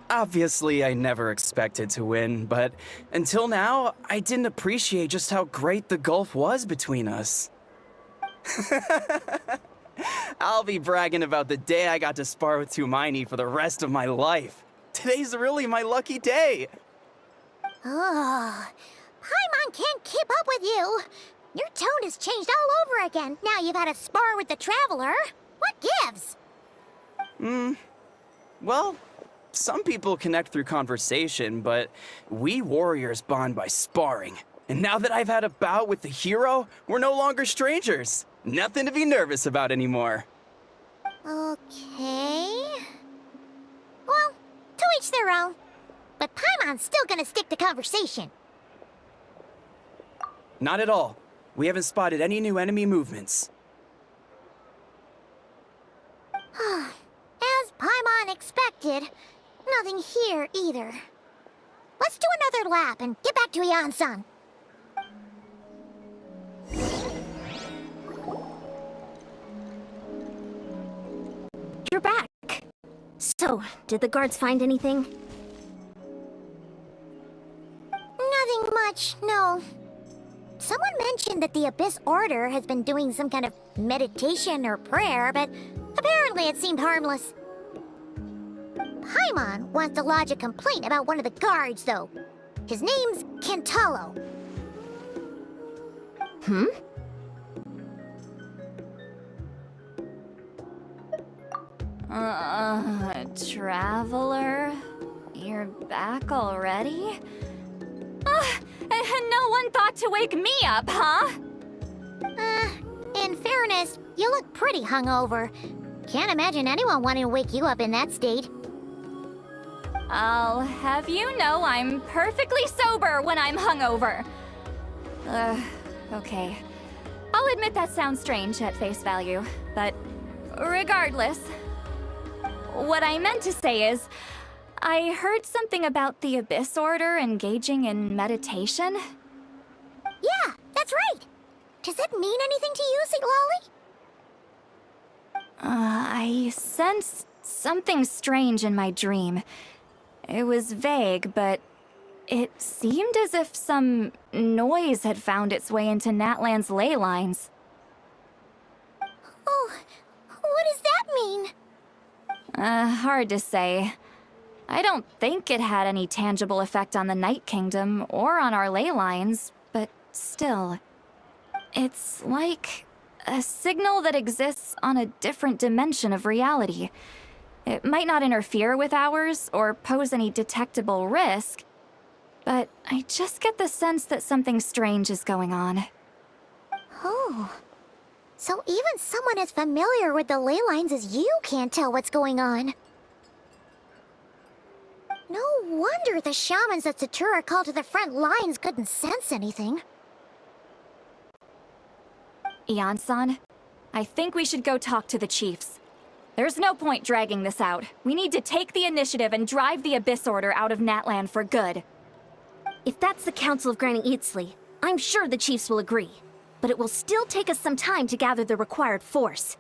Obviously, I never expected to win, but until now, I didn't appreciate just how great the gulf was between us. I'll be bragging about the day I got to spar with Tumaini for the rest of my life. Today's really my lucky day. Ugh, Paimon can't keep up with you. Your tone has changed all over again. Now you've had a spar with the Traveler. What gives? Well, some people connect through conversation, but we warriors bond by sparring. And now that I've had a bout with the hero, we're no longer strangers. Nothing to be nervous about anymore. Okay. Well, to each their own. But Paimon's still gonna stick to conversation. Not at all. We haven't spotted any new enemy movements. As Paimon expected, nothing here either. Let's do another lap and get back to Ian-san. You're back. So, did the guards find anything? Nothing much, no. Someone mentioned that the Abyss Order has been doing some kind of meditation or prayer, but apparently it seemed harmless. Paimon wants to lodge a complaint about one of the guards, though. His name's Kentalo. Traveler? You're back already? And no one thought to wake me up, huh? In fairness, you look pretty hungover. Can't imagine anyone wanting to wake you up in that state. I'll have you know I'm perfectly sober when I'm hungover. Okay. I'll admit that sounds strange at face value, but regardless, what I meant to say is, I heard something about the Abyss Order engaging in meditation. Yeah, that's right. Does it mean anything to you, Siglali? I sensed something strange in my dream. It was vague, but it seemed as if some noise had found its way into Natlan's ley lines. Oh, what does that mean? Hard to say. I don't think it had any tangible effect on the Night Kingdom or on our ley lines, but still. It's like a signal that exists on a different dimension of reality. It might not interfere with ours or pose any detectable risk, but I just get the sense that something strange is going on. Oh. So even someone as familiar with the ley lines as you can't tell what's going on. No wonder the shamans that Satura called to the front lines couldn't sense anything. Ian-san, I think we should go talk to the chiefs. There's no point dragging this out. We need to take the initiative and drive the Abyss Order out of Natlan for good. If that's the Council of Granny Eatsley, I'm sure the chiefs will agree. But it will still take us some time to gather the required force.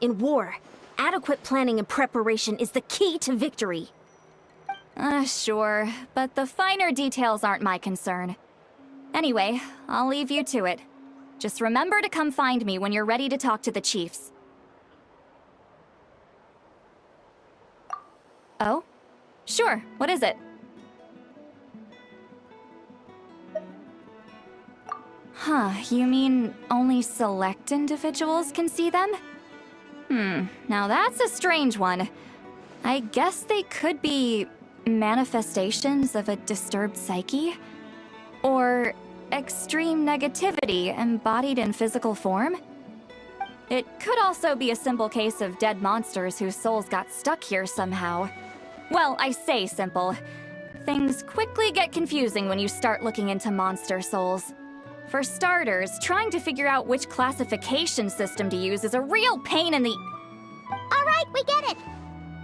In war, adequate planning and preparation is the key to victory. Sure, but the finer details aren't my concern. Anyway, I'll leave you to it. Just remember to come find me when you're ready to talk to the chiefs. Oh? Sure, what is it? Huh, you mean only select individuals can see them? Now that's a strange one. I guess they could be manifestations of a disturbed psyche? Or extreme negativity embodied in physical form? It could also be a simple case of dead monsters whose souls got stuck here somehow. Well, I say simple. Things quickly get confusing when you start looking into monster souls. For starters, trying to figure out which classification system to use is a real pain in the... Alright, we get it!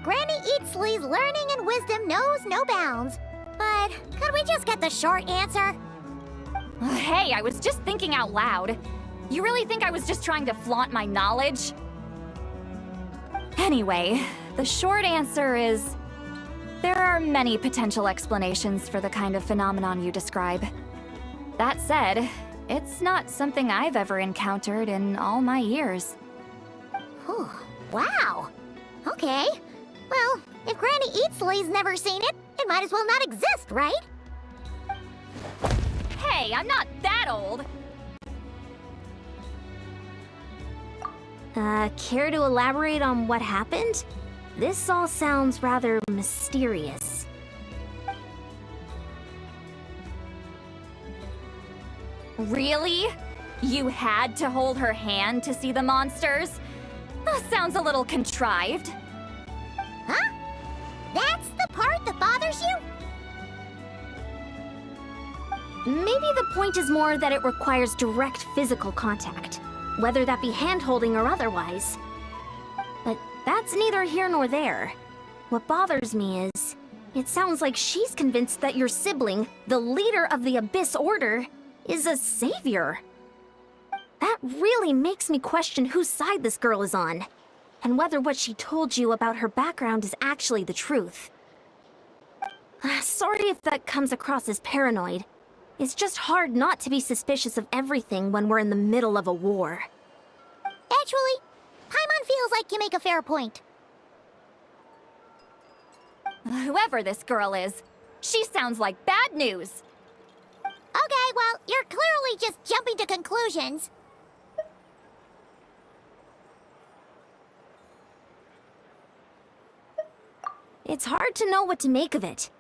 Granny Eatsley's learning and wisdom knows no bounds. But could we just get the short answer? Hey, I was just thinking out loud. You really think I was just trying to flaunt my knowledge? Anyway, the short answer is... there are many potential explanations for the kind of phenomenon you describe. That said, it's not something I've ever encountered in all my years. Whew, wow. Okay. Well, if Granny Eatsley's never seen it, it might as well not exist, right? Hey, I'm not that old! Care to elaborate on what happened? This all sounds rather mysterious. Really? You had to hold her hand to see the monsters? Sounds a little contrived. Huh? That's the part that bothers you? Maybe the point is more that it requires direct physical contact, whether that be hand-holding or otherwise. But that's neither here nor there. What bothers me is, it sounds like she's convinced that your sibling, the leader of the Abyss Order, is a savior. That really makes me question whose side this girl is on, and whether what she told you about her background is actually the truth. Sorry if that comes across as paranoid. It's just hard not to be suspicious of everything when we're in the middle of a war. Actually, Paimon feels like you make a fair point. Whoever this girl is, she sounds like bad news. Okay, well, you're clearly just jumping to conclusions. It's hard to know what to make of it.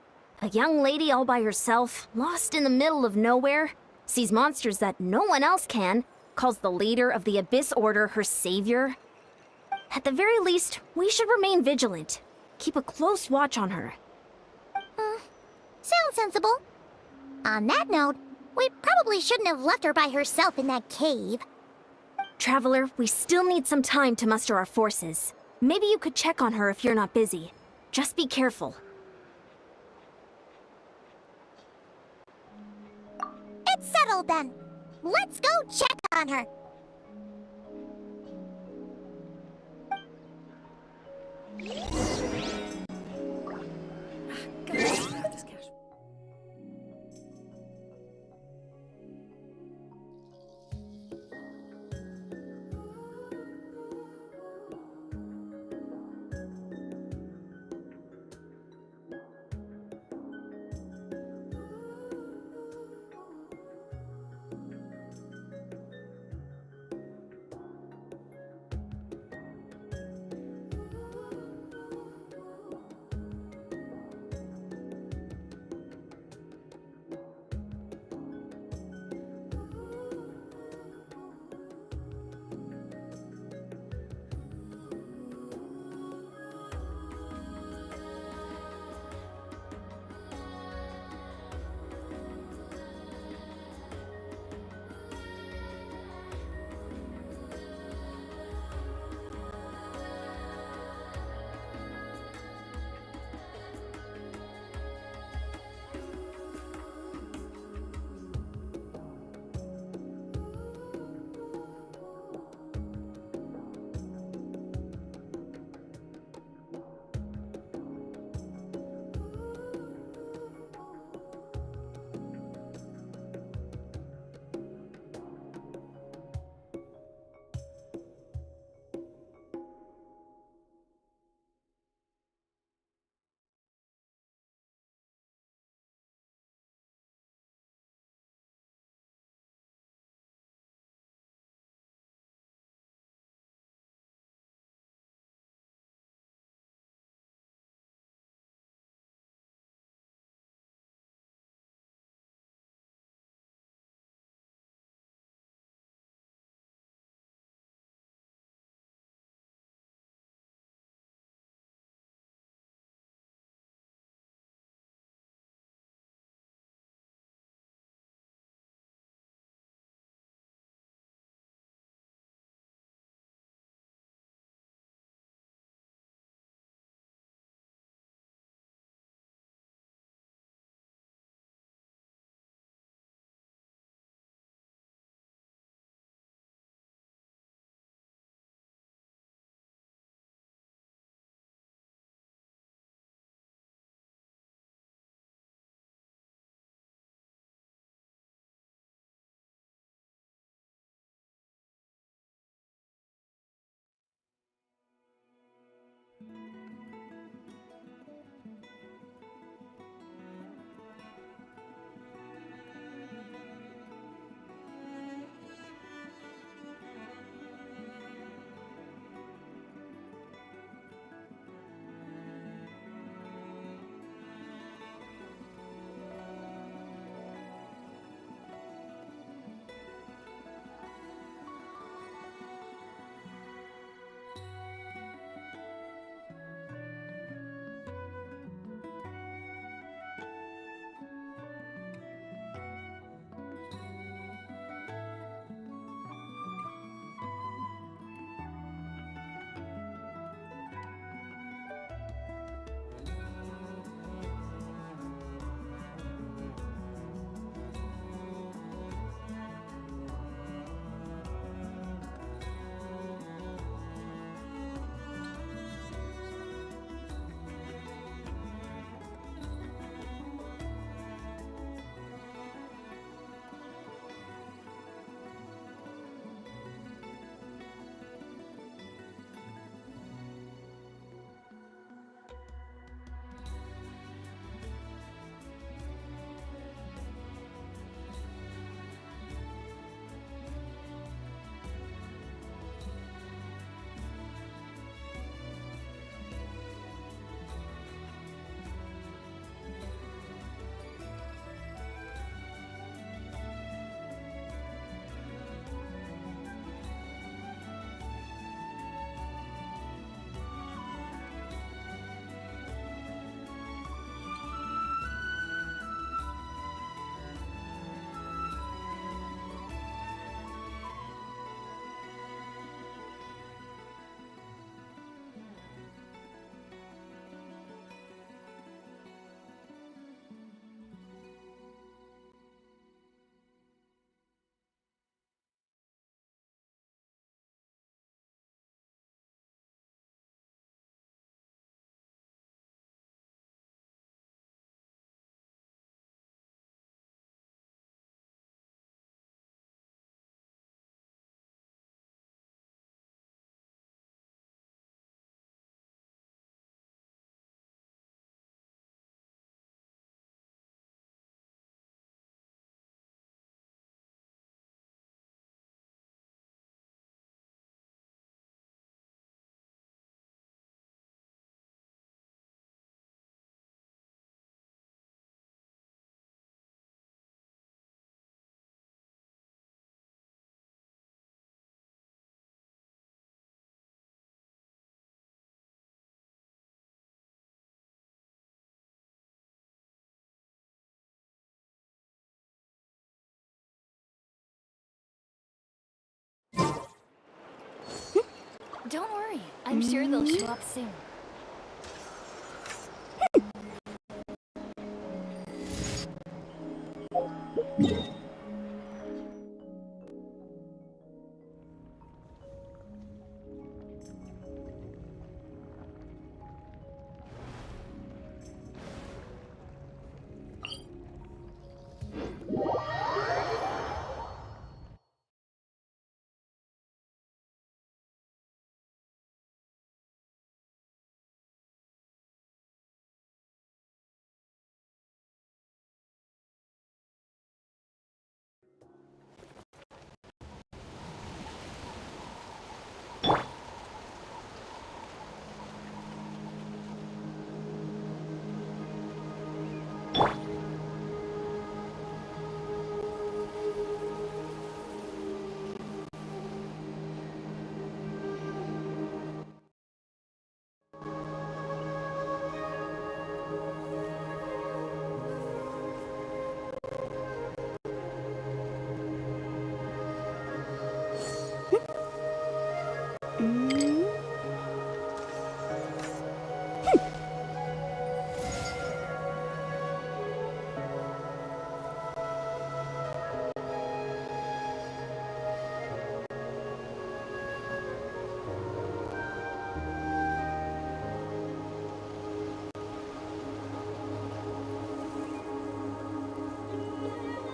A young lady all by herself, lost in the middle of nowhere, sees monsters that no one else can, calls the leader of the Abyss Order her savior. At the very least, we should remain vigilant. Keep a close watch on her. Sounds sensible. On that note, we probably shouldn't have left her by herself in that cave. Traveler, we still need some time to muster our forces. Maybe you could check on her if you're not busy. Just be careful. It's settled then. Let's go check on her. Don't worry. I'm sure they'll show up soon.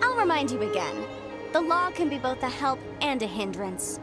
I'll remind you again. The law can be both a help and a hindrance.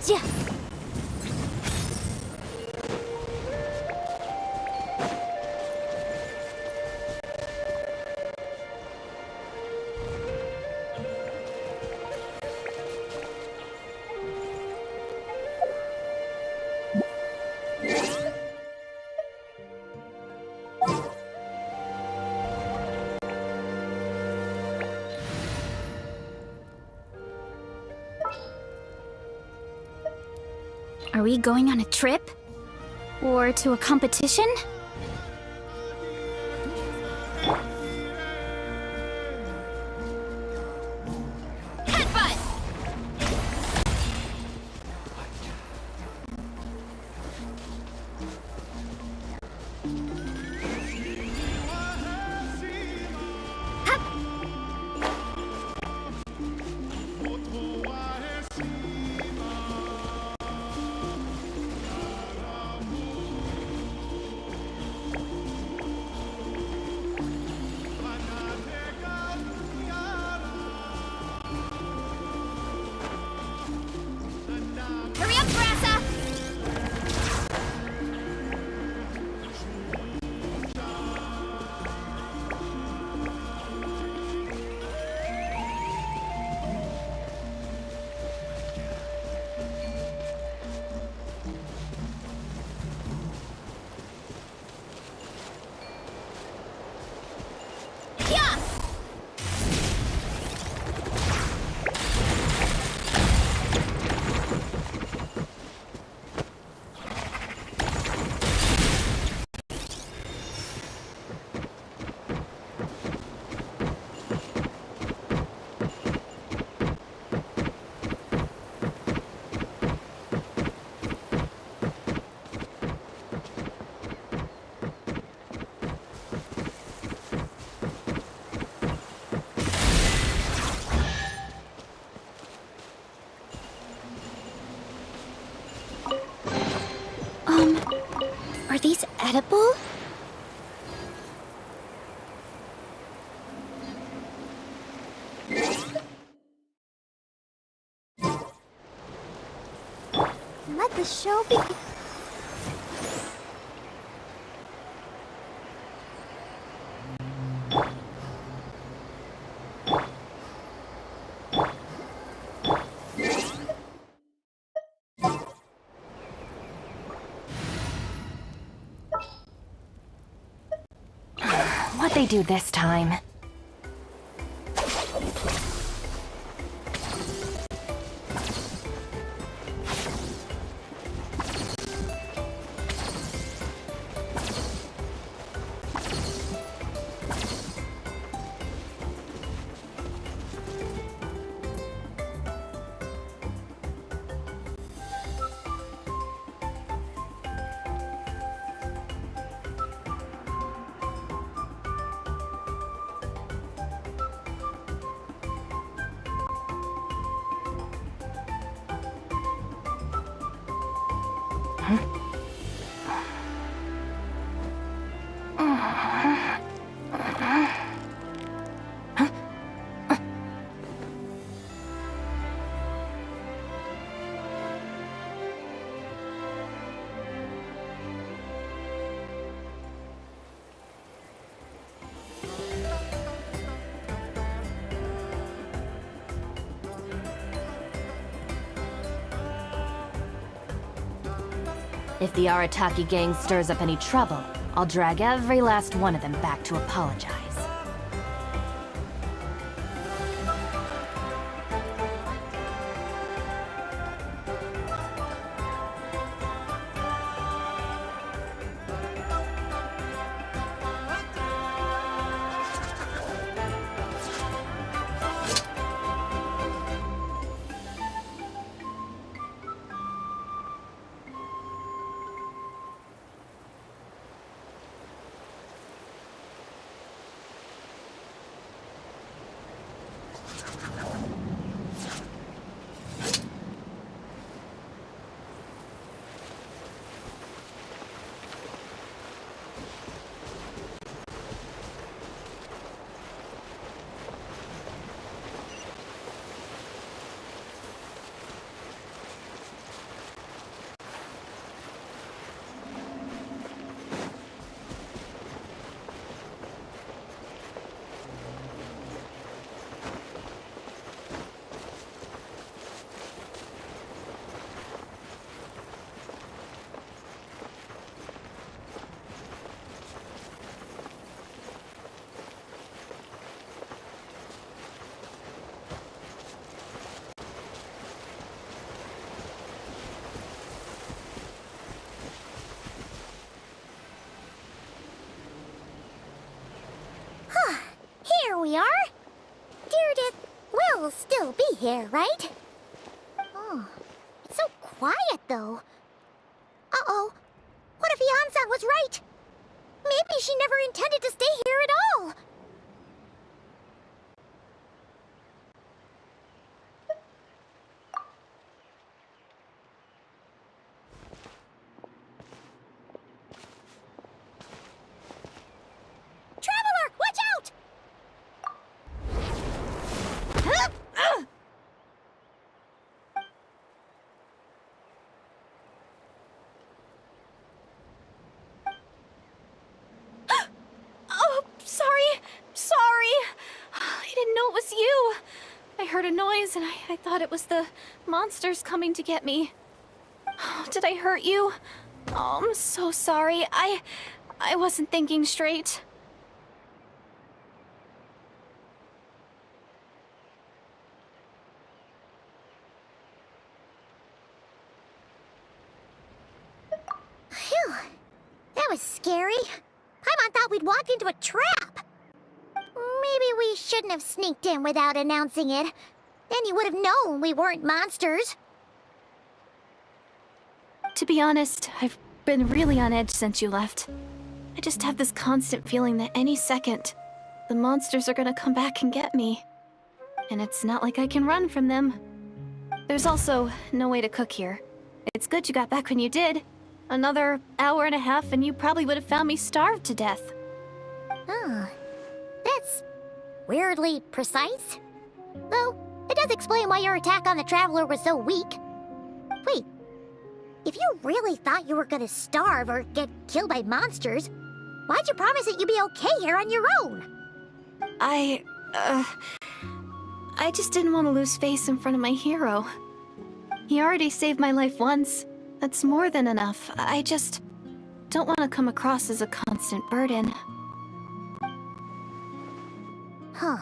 Yeah. Are we going on a trip? Or to a competition? Hurry up, Grassa! Yeah! Are these edible? Let the show begin. What'd they do this time? If the Arataki gang stirs up any trouble, I'll drag every last one of them back to apologize. will still be here, right? Oh, it's so quiet, though. Uh-oh. What if Yan-san was right? Maybe she never intended to stay here at all. Traveler, watch out! Oh, sorry. I didn't know it was you. I heard a noise and I thought it was the monsters coming to get me. Oh, did I hurt you? Oh, I'm so sorry. I wasn't thinking straight. Phew. That was scary. Paimon thought we'd walked into a trap. Maybe we shouldn't have sneaked in without announcing it. Then you would have known we weren't monsters. To be honest, I've been really on edge since you left. I just have this constant feeling that any second, the monsters are gonna come back and get me. And it's not like I can run from them. There's also no way to cook here. It's good you got back when you did. Another hour and a half and you probably would have found me starved to death. Oh, that's weirdly precise. Though, it does explain why your attack on the Traveler was so weak. Wait, if you really thought you were gonna starve or get killed by monsters, why'd you promise that you'd be okay here on your own? I just didn't want to lose face in front of my hero. He already saved my life once. That's more than enough. I just don't want to come across as a constant burden. Huh.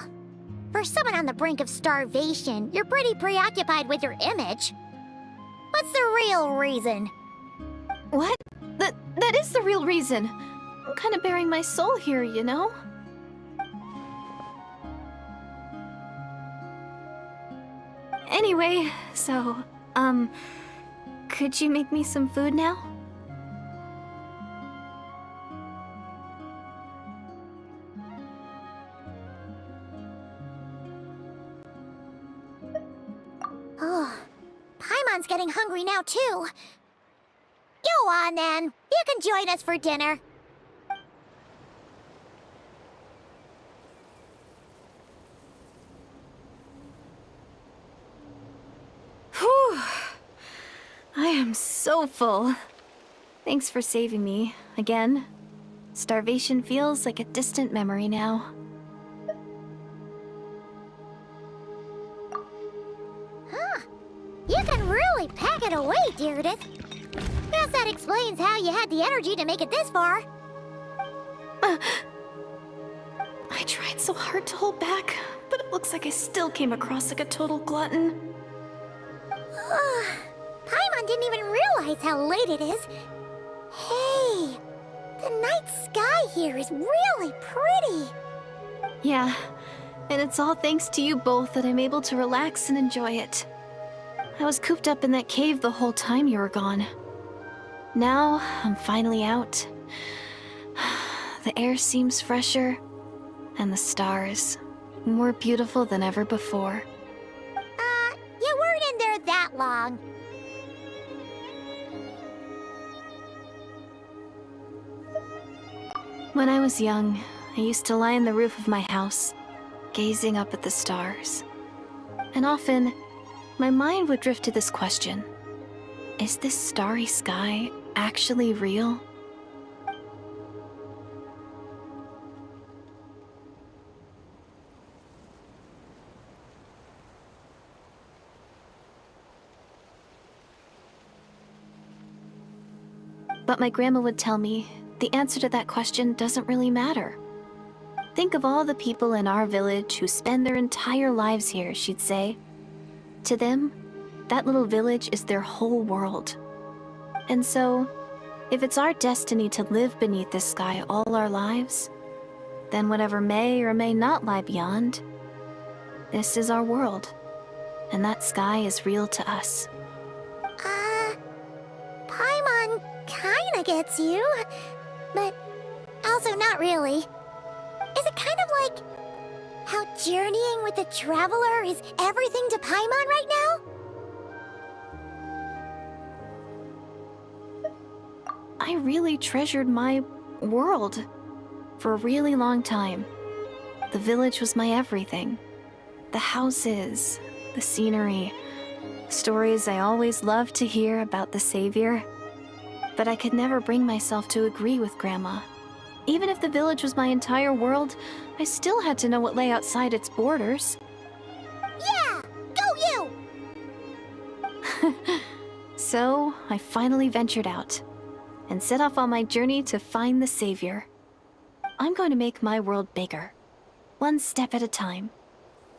For someone on the brink of starvation, you're pretty preoccupied with your image. What's the real reason? What? That is the real reason. I'm kind of bearing my soul here, you know? Anyway, so, could you make me some food now? Oh, Paimon's getting hungry now, too. Go on, then. You can join us for dinner. Whew. I am so full. Thanks for saving me, again. Starvation feels like a distant memory now. Huh. You can really pack it away, Deirdre. Guess that explains how you had the energy to make it this far. I tried so hard to hold back, but it looks like I still came across like a total glutton. Paimon didn't even realize how late it is. Hey, the night sky here is really pretty. Yeah, and it's all thanks to you both that I'm able to relax and enjoy it. I was cooped up in that cave the whole time you were gone. Now, I'm finally out. The air seems fresher, and the stars more beautiful than ever before. You weren't in there that long. When I was young, I used to lie on the roof of my house, gazing up at the stars. And often, my mind would drift to this question. Is this starry sky actually real? But my grandma would tell me the answer to that question doesn't really matter. Think of all the people in our village who spend their entire lives here, she'd say. To them, that little village is their whole world. And so, if it's our destiny to live beneath this sky all our lives, then whatever may or may not lie beyond, This is our world, and that sky is real to us. Paimon kinda gets you, but also not really. Is it kind of like how journeying with the Traveler is everything to Paimon right now? I really treasured my world for a really long time. The village was my everything. The houses, the scenery, stories I always loved to hear about the Savior. But I could never bring myself to agree with Grandma. Even if the village was my entire world, I still had to know what lay outside its borders. Yeah! Go you! So, I finally ventured out and set off on my journey to find the Savior. I'm going to make my world bigger, one step at a time.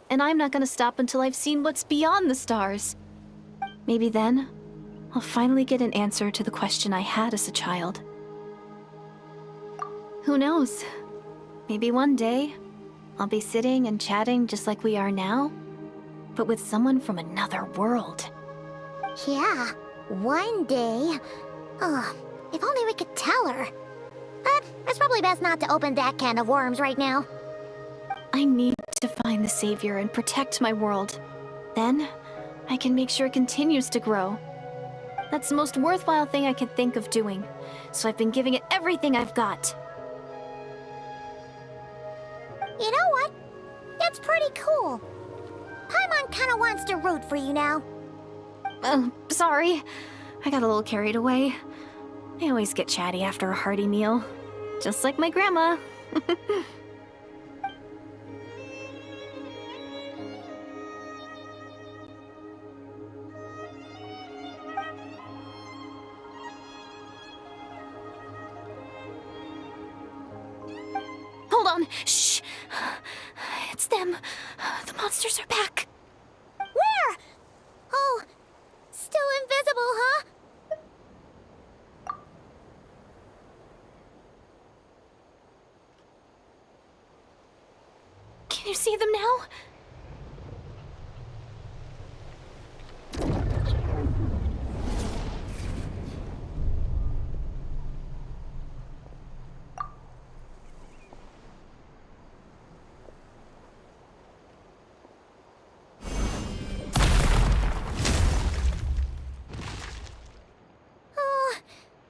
And I'm not going to stop until I've seen what's beyond the stars. Maybe then, I'll finally get an answer to the question I had as a child. Who knows? Maybe one day, I'll be sitting and chatting just like we are now, but with someone from another world. Yeah, one day. Oh, if only we could tell her. But it's probably best not to open that can of worms right now. I need to find the Savior and protect my world. Then, I can make sure it continues to grow. That's the most worthwhile thing I could think of doing, so I've been giving it everything I've got. You know what? That's pretty cool. Paimon kinda wants to root for you now. Sorry. I got a little carried away. I always get chatty after a hearty meal. Just like my grandma. Hold on. Shh. It's them. The monsters are back. Where? Oh, still invisible, huh? Can you see them now? Oh,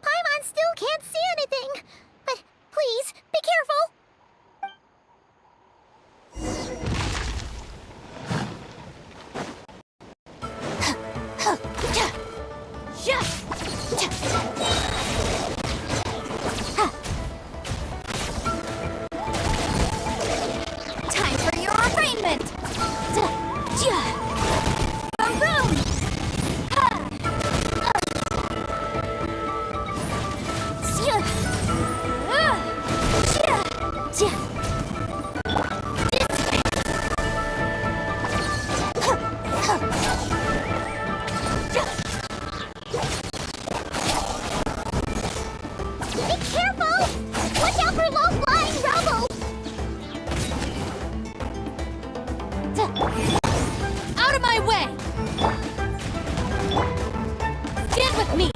Paimon still can't see anything. But please, be careful. Time for your arraignment! Maroon! Be careful! Watch out for low-flying rubble! Out of my way! Stand with me!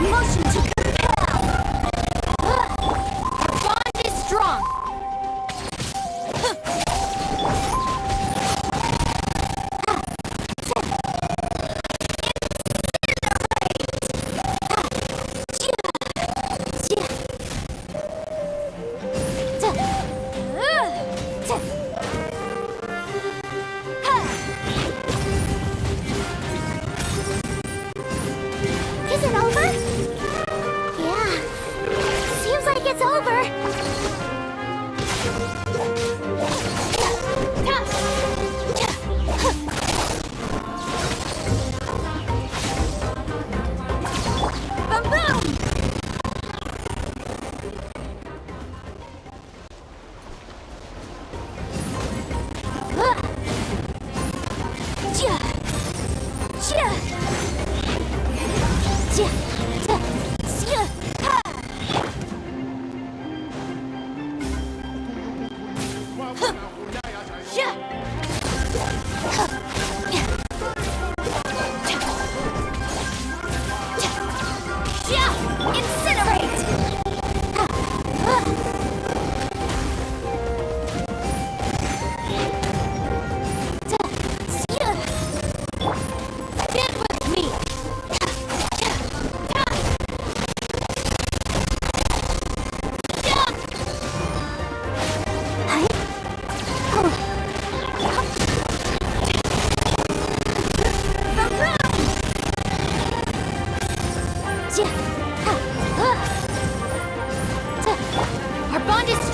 Motion to compel!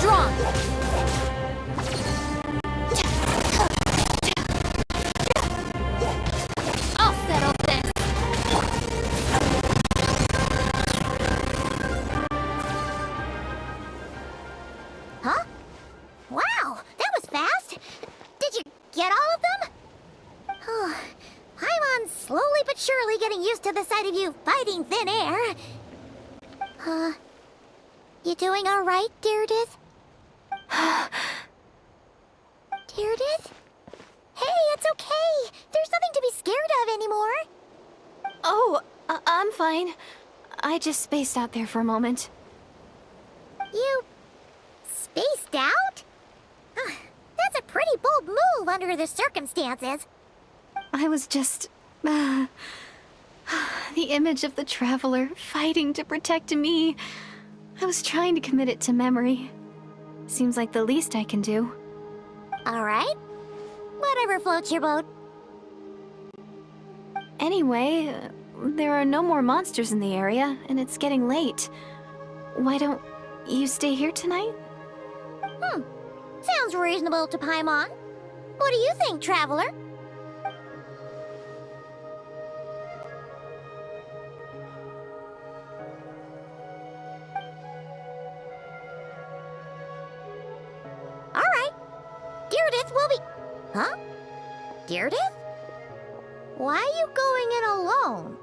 strong. I'll settle this. Huh? Wow, that was fast. Did you get all of them? Paimon's slowly but surely getting used to the sight of you fighting thin air. You doing all right, Deirdith? Deirdith? Hey, it's okay. There's nothing to be scared of anymore. Oh, I'm fine. I just spaced out there for a moment. You spaced out? That's a pretty bold move under the circumstances. I was just... the image of the Traveler fighting to protect me. I was trying to commit it to memory. Seems like the least I can do. All right. Whatever floats your boat. Anyway, there are no more monsters in the area, and it's getting late. Why don't you stay here tonight? Sounds reasonable to Paimon. What do you think, Traveler? All right. Deirdith will be... Huh? Deirdith? Why are you going in alone?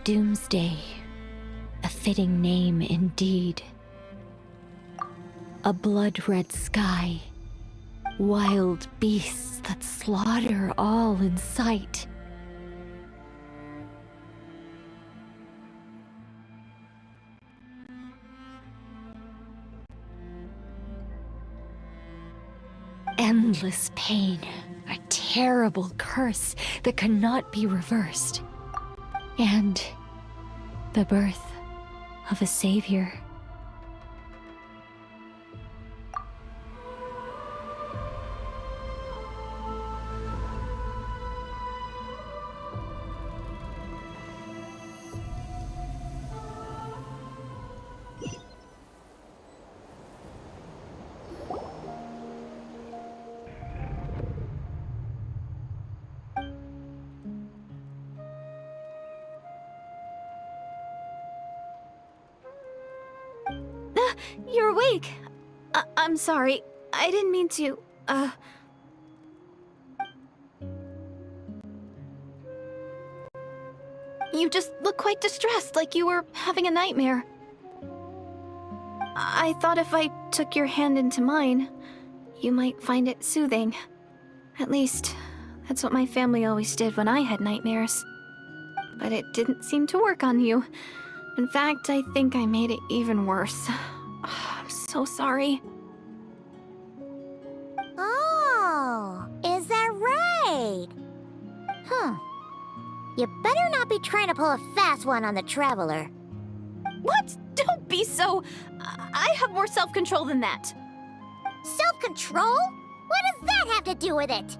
Doomsday. A fitting name indeed. A blood-red sky. Wild beasts that slaughter all in sight. Endless pain. A terrible curse that cannot be reversed. And the birth of a savior. You're awake. I'm sorry. I didn't mean to, You just look quite distressed, like you were having a nightmare. I thought if I took your hand into mine, you might find it soothing. At least, that's what my family always did when I had nightmares. But it didn't seem to work on you. In fact, I think I made it even worse. I'm so sorry. Oh, is that right? You better not be trying to pull a fast one on the Traveler. What? Don't be so... I have more self-control than that. Self-control? What does that have to do with it?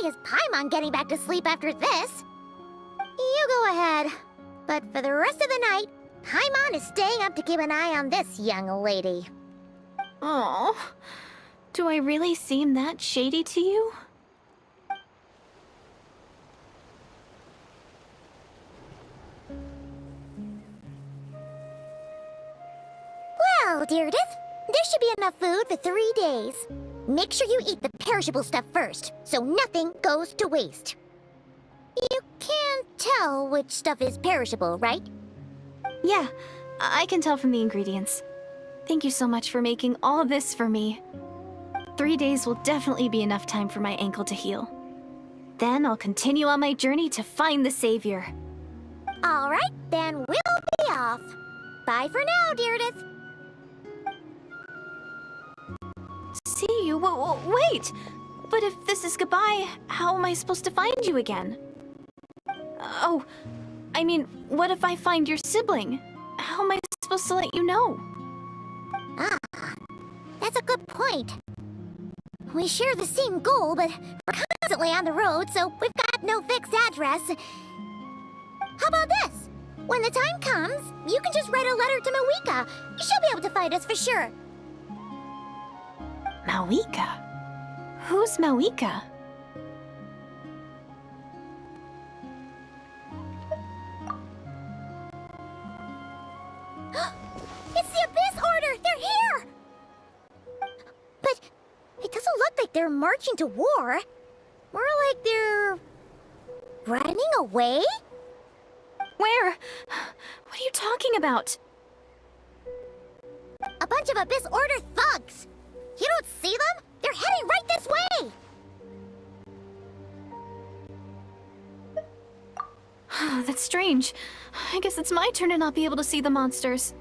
his Paimon getting back to sleep after this. You go ahead. But for the rest of the night, Paimon is staying up to keep an eye on this young lady. Oh, do I really seem that shady to you? Well, Deirdre, there should be enough food for 3 days. Make sure you eat the perishable stuff first, so nothing goes to waste. You can't tell which stuff is perishable, right? Yeah, I can tell from the ingredients. Thank you so much for making all of this for me. 3 days will definitely be enough time for my ankle to heal. Then I'll continue on my journey to find the Savior. Alright, then we'll be off. Bye for now, Deirdre. See you? Wait! But if this is goodbye, how am I supposed to find you again? Oh, I mean, what if I find your sibling? How am I supposed to let you know? Ah, that's a good point. We share the same goal, but we're constantly on the road, so we've got no fixed address. How about this? When the time comes, you can just write a letter to Mawika. She'll be able to find us for sure. Mawika? Who's Mawika? It's the Abyss Order! They're here! But it doesn't look like they're marching to war. More like they're running away? Where? What are you talking about? A bunch of Abyss Order thugs! You don't see them? They're heading right this way! That's strange. I guess it's my turn to not be able to see the monsters.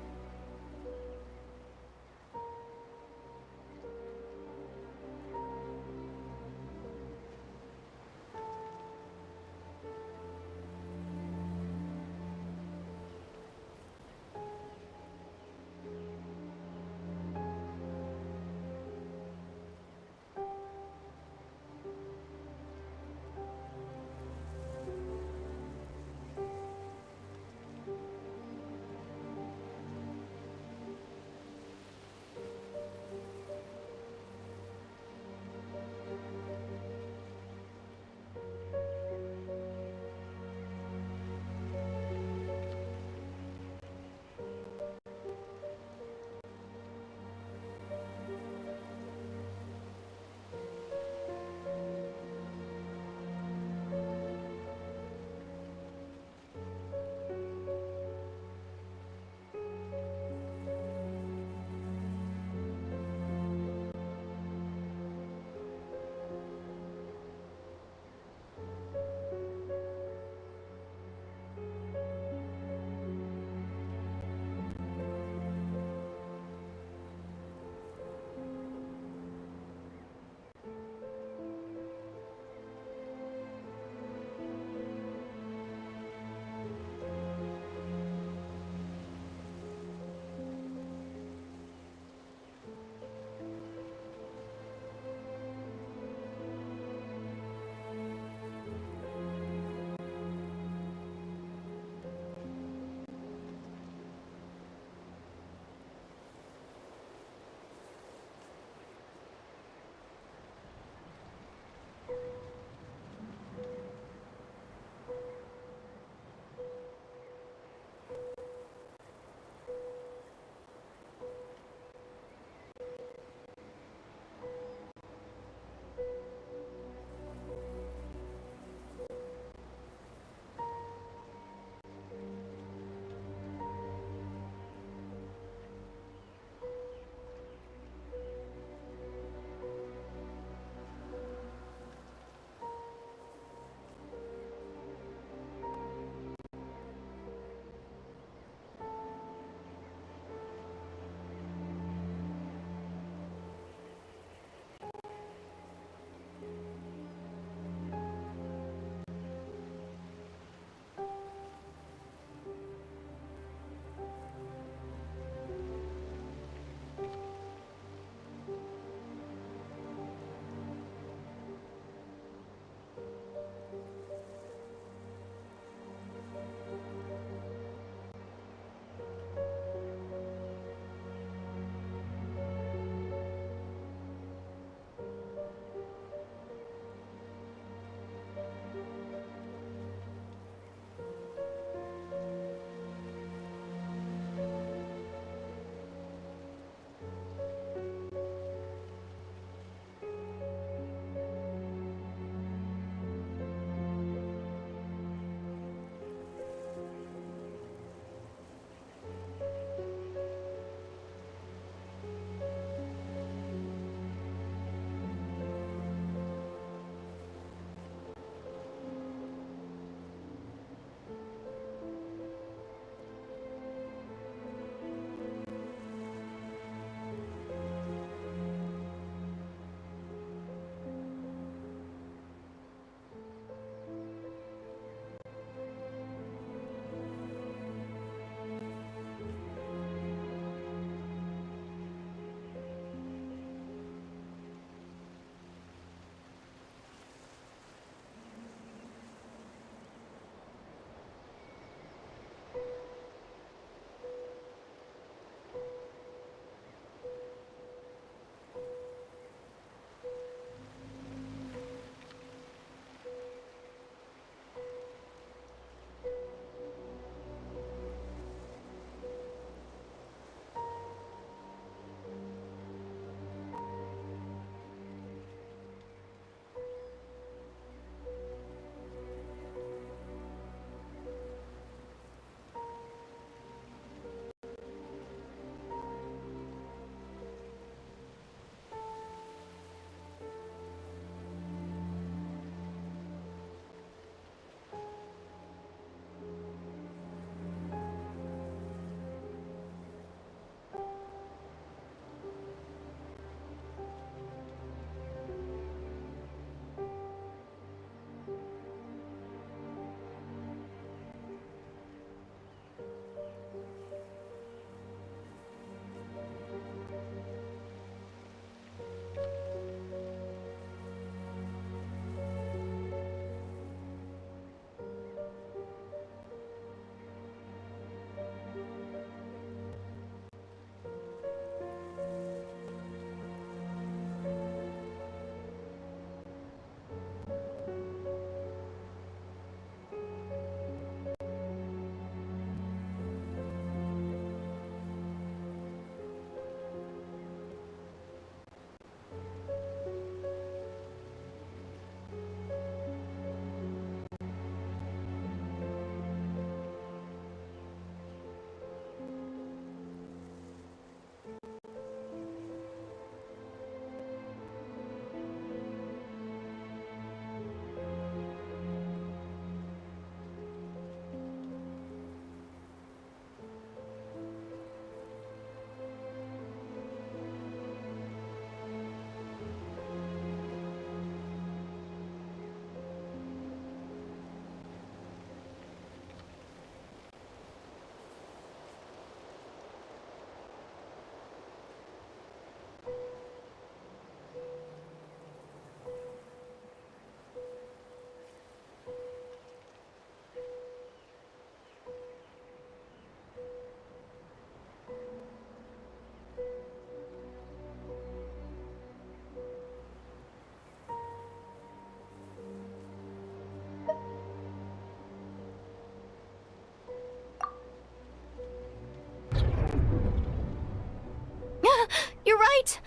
right?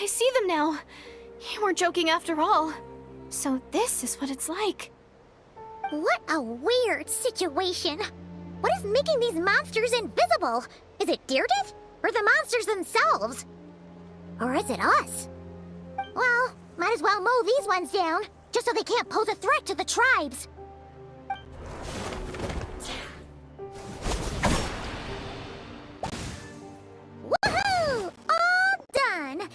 I see them now. You weren't joking after all. So this is what it's like. What a weird situation. What is making these monsters invisible? Is it Deerdet? Or the monsters themselves? Or is it us? Well, might as well mow these ones down, just so they can't pose a threat to the tribes. Woohoo! All done!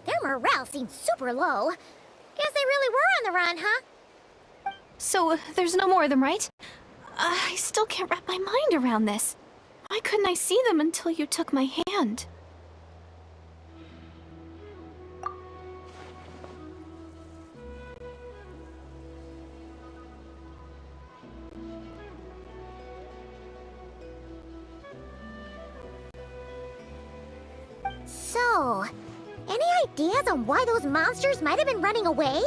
Their morale seemed super low. Guess they really were on the run, huh? So there's no more of them, right? I still can't wrap my mind around this. Why couldn't I see them until you took my hand? So, any ideas on why those monsters might have been running away?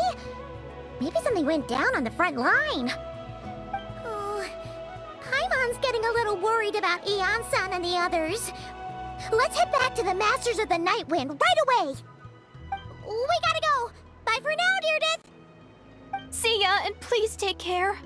Maybe something went down on the front line. Oh, Paimon's getting a little worried about Eon-san and the others. Let's head back to the Masters of the Night Wind right away. We gotta go. Bye for now, Deerdet. See ya, and please take care.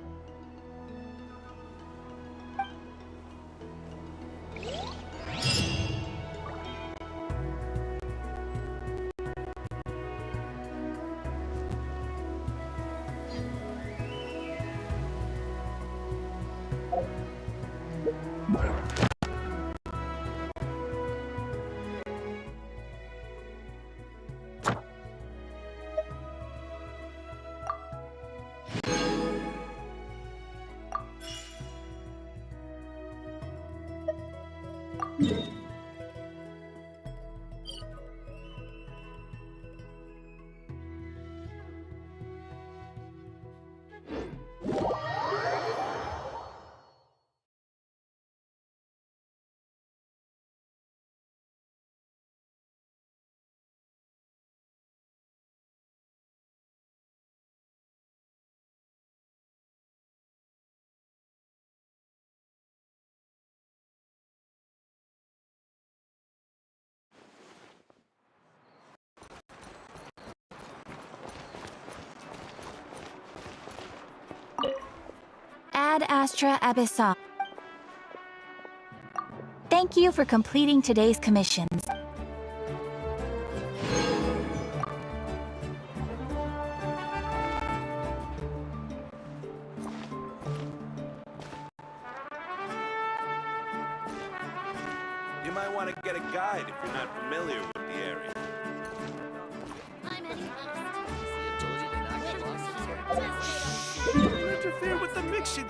Ad Astra Abyssal. Thank you for completing today's commissions. You might want to get a guide if you're not familiar with the area. Don't interfere with the mixing.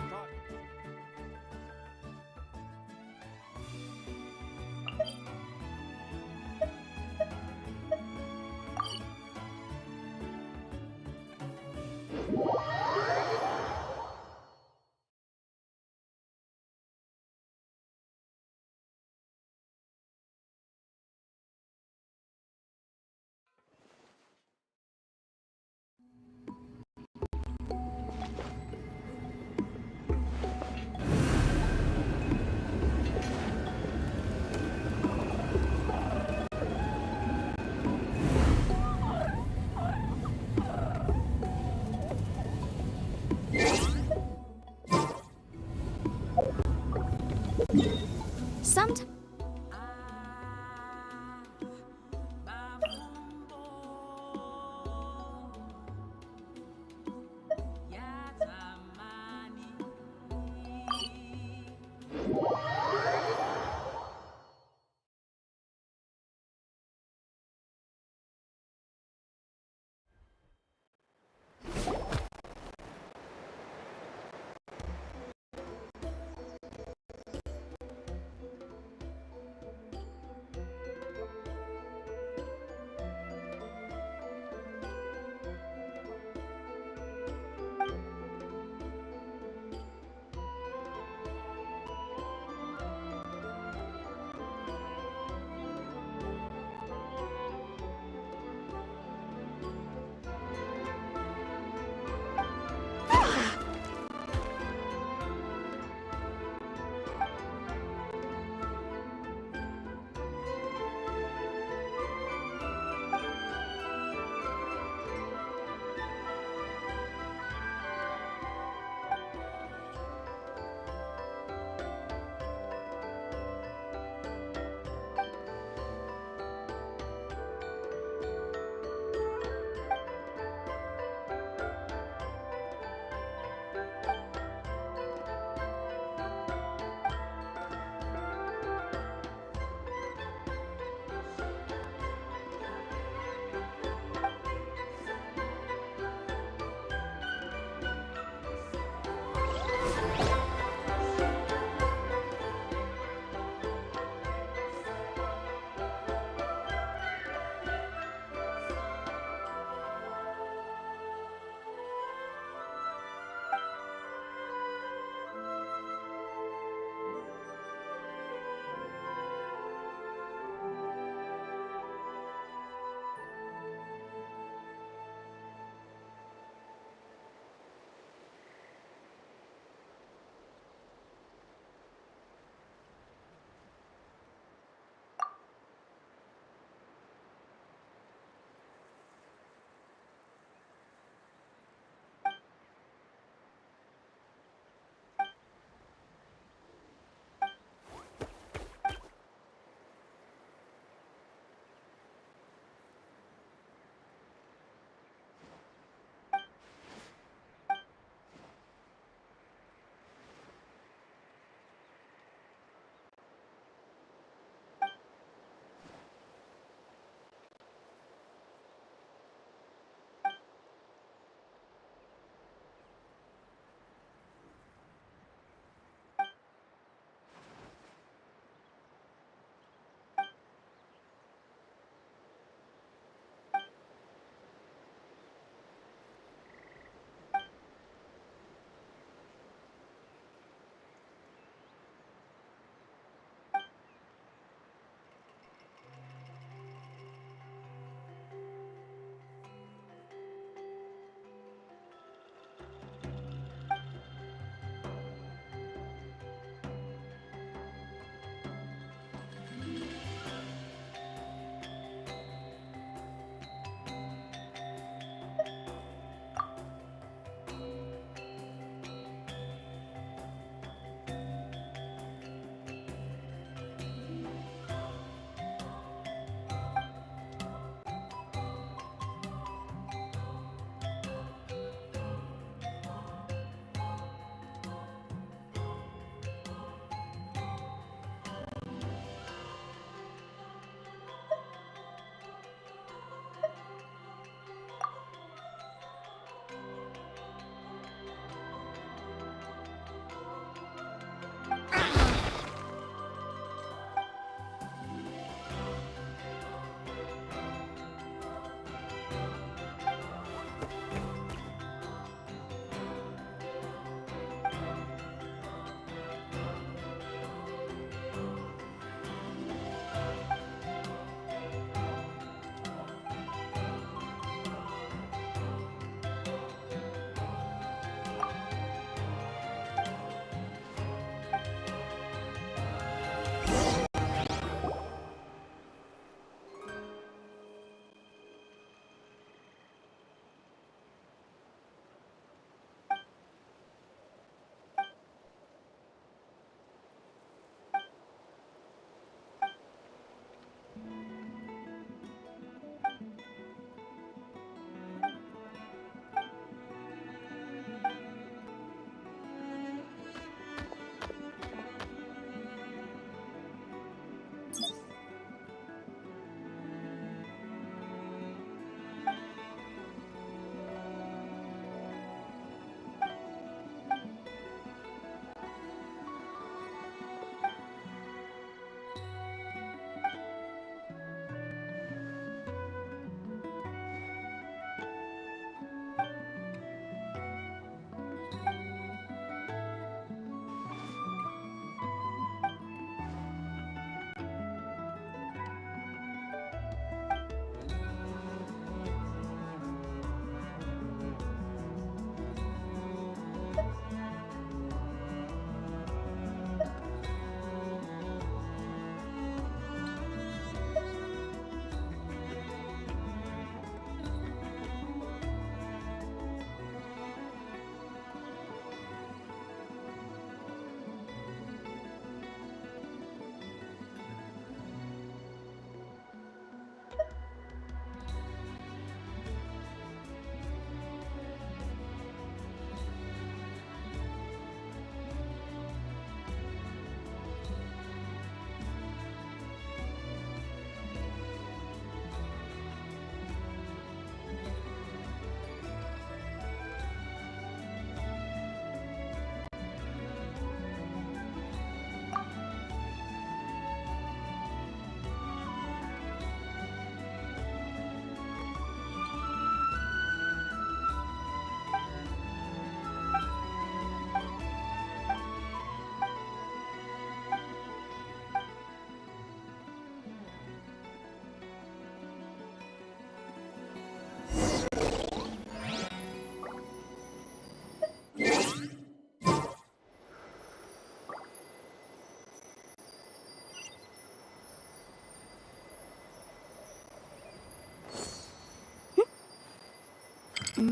I'll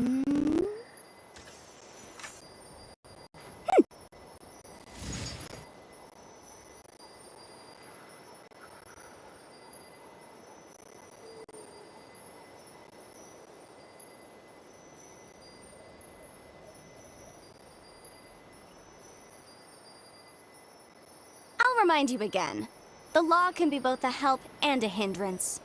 remind you again. The law can be both a help and a hindrance.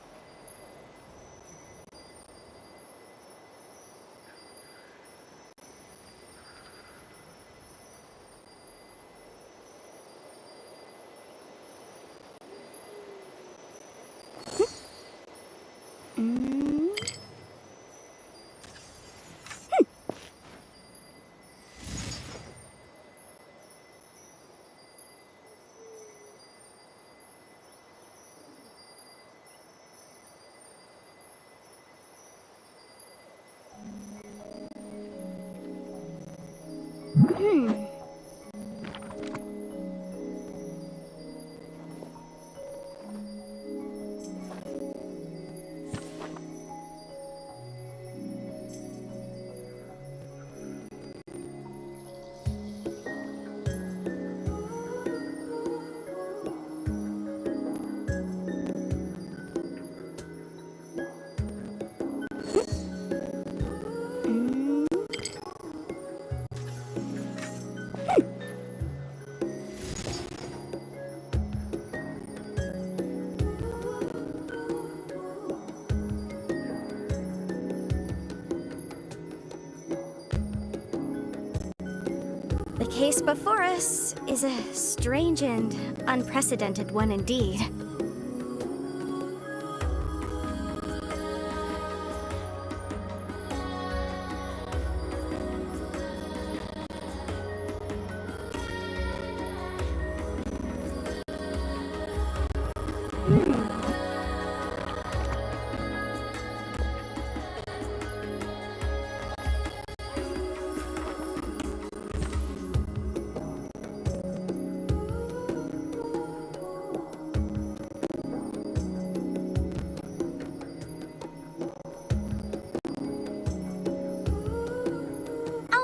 The case before us is a strange and unprecedented one indeed.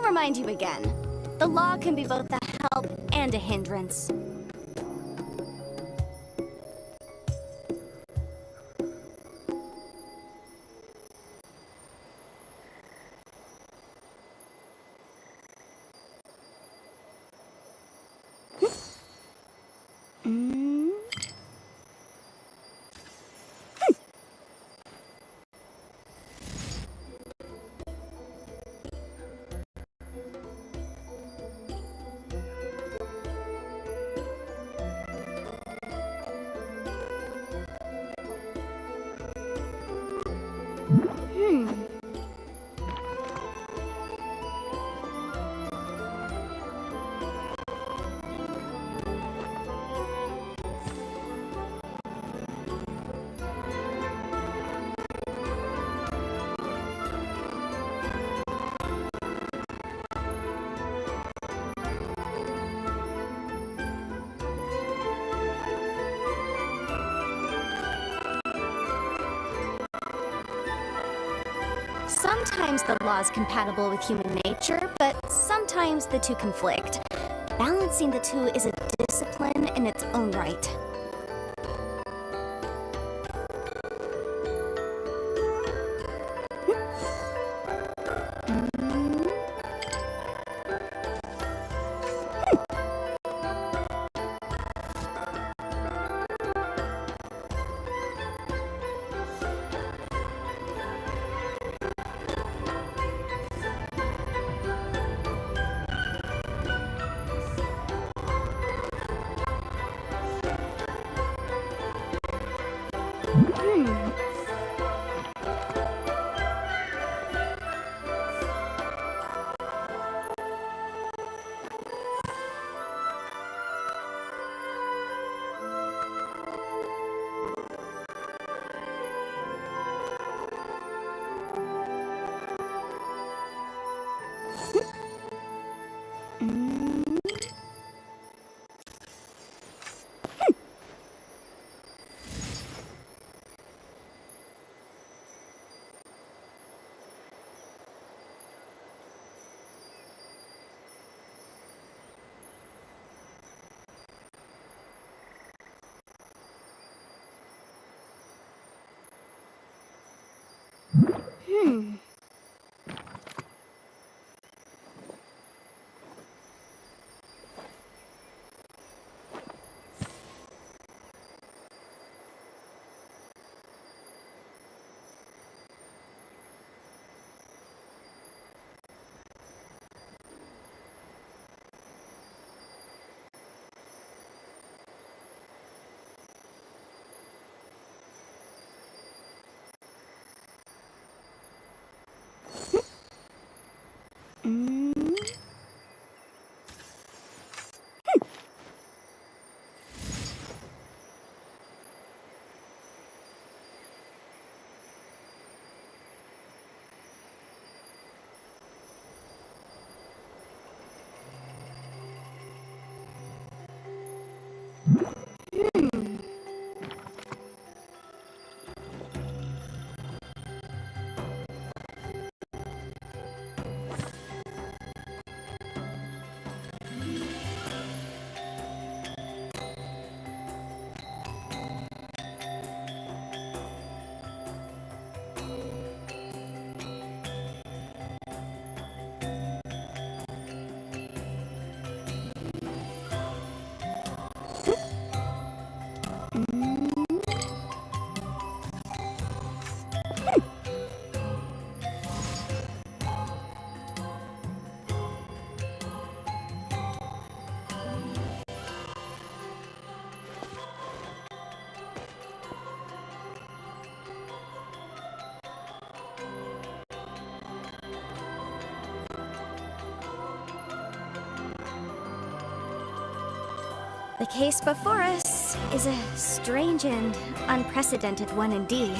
Remind you again. The law can be both a help and a hindrance. Sometimes the law is compatible with human nature, but sometimes the two conflict. Balancing the two is a discipline in its own right. The case before us is a strange and unprecedented one indeed.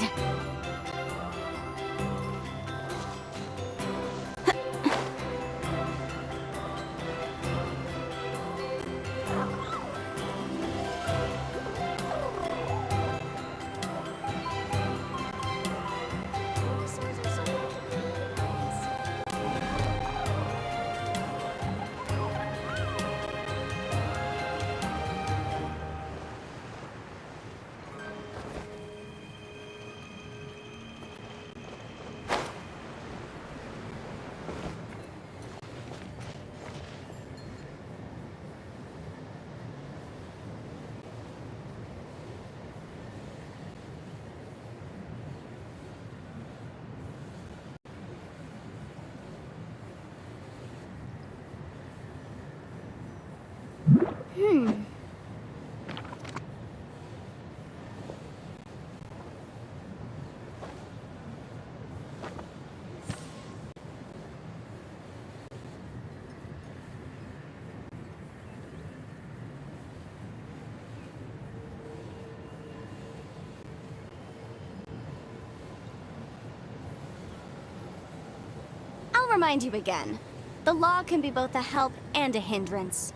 I'll remind you again. The law can be both a help and a hindrance.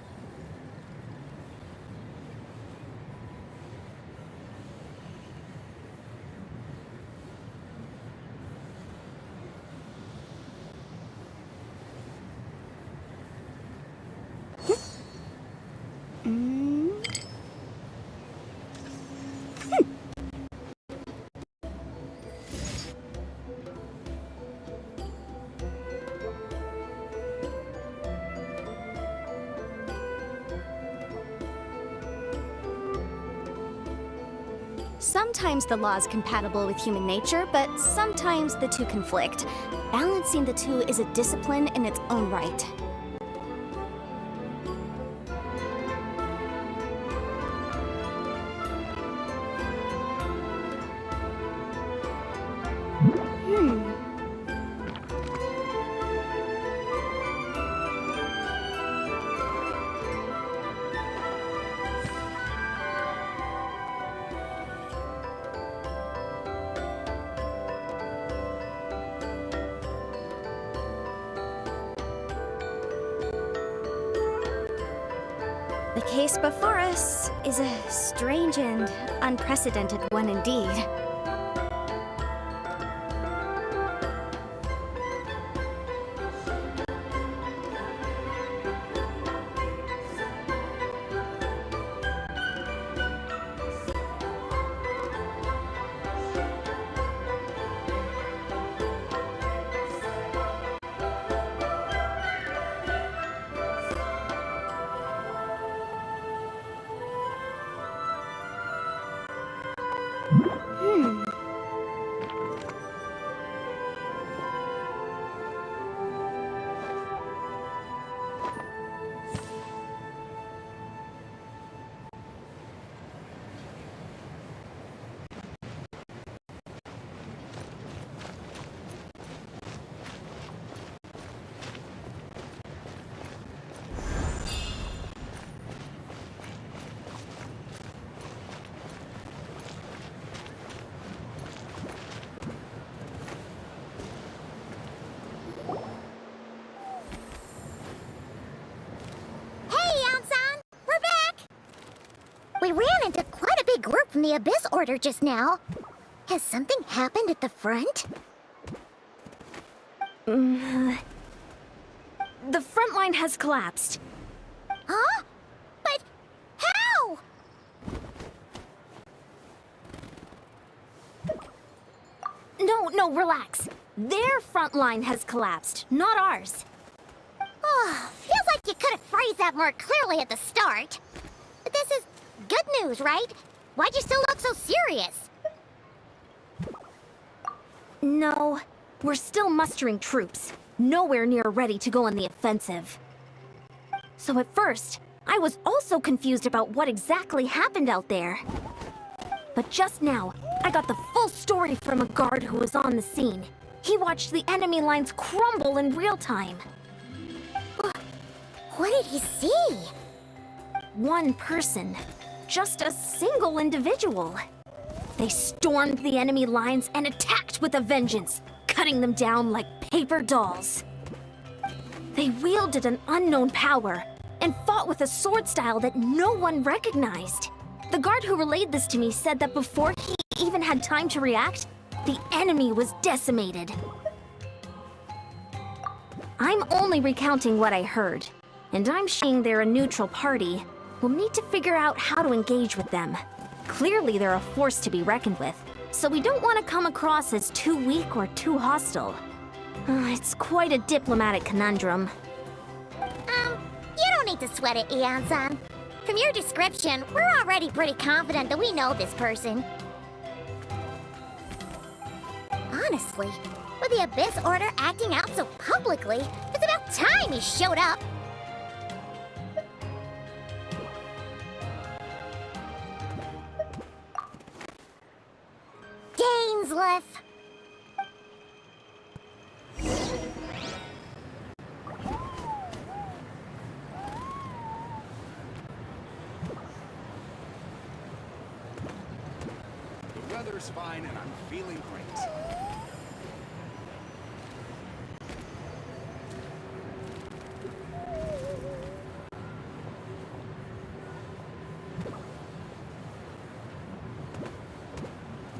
Sometimes the law is compatible with human nature, but sometimes the two conflict. Balancing the two is a discipline in its own right. The case before us is a strange and unprecedented one indeed. the Abyss Order just now. Has something happened at the front? The front line has collapsed. Huh? But how? No, relax. Their front line has collapsed, not ours. Oh, feels like you could have phrased that more clearly at the start. But this is good news, right? Why'd you still look so serious? No, we're still mustering troops. Nowhere near ready to go on the offensive. So at first, I was also confused about what exactly happened out there. But just now, I got the full story from a guard who was on the scene. He watched the enemy lines crumble in real time. What did he see? One person. Just a single individual. They stormed the enemy lines and attacked with a vengeance, cutting them down like paper dolls. They wielded an unknown power and fought with a sword style that no one recognized. The guard who relayed this to me said that before he even had time to react, the enemy was decimated. I'm only recounting what I heard, and I'm saying they're a neutral party. We'll need to figure out how to engage with them. Clearly they're a force to be reckoned with, so we don't want to come across as too weak or too hostile. It's quite a diplomatic conundrum. You don't need to sweat it, Eon-san. From your description, we're already pretty confident that we know this person. Honestly, with the Abyss Order acting out so publicly, it's about time he showed up. Dainsleif. The weather's fine and I'm feeling great.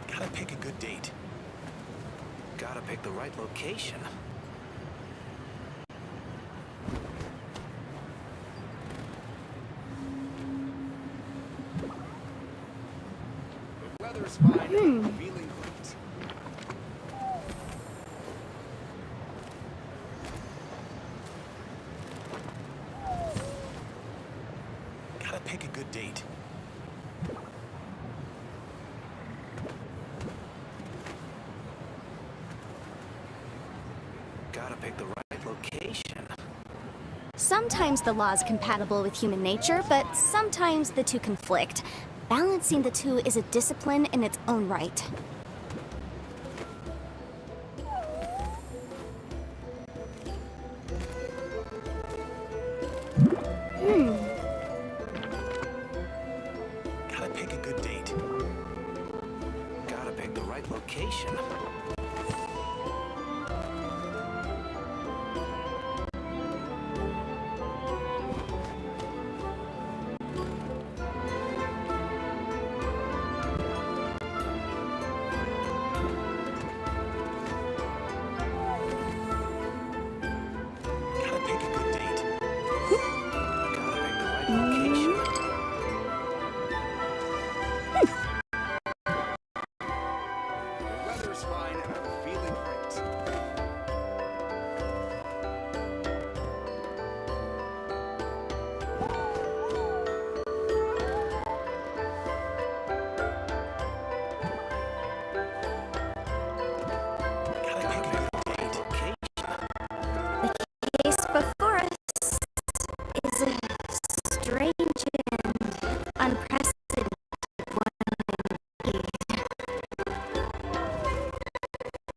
Gotta pick a good date. Gotta pick the right location. The weather's fine and I'm feeling great. Gotta pick a good date. Gotta pick the right location. Sometimes the law is compatible with human nature, but sometimes the two conflict. Balancing the two is a discipline in its own right.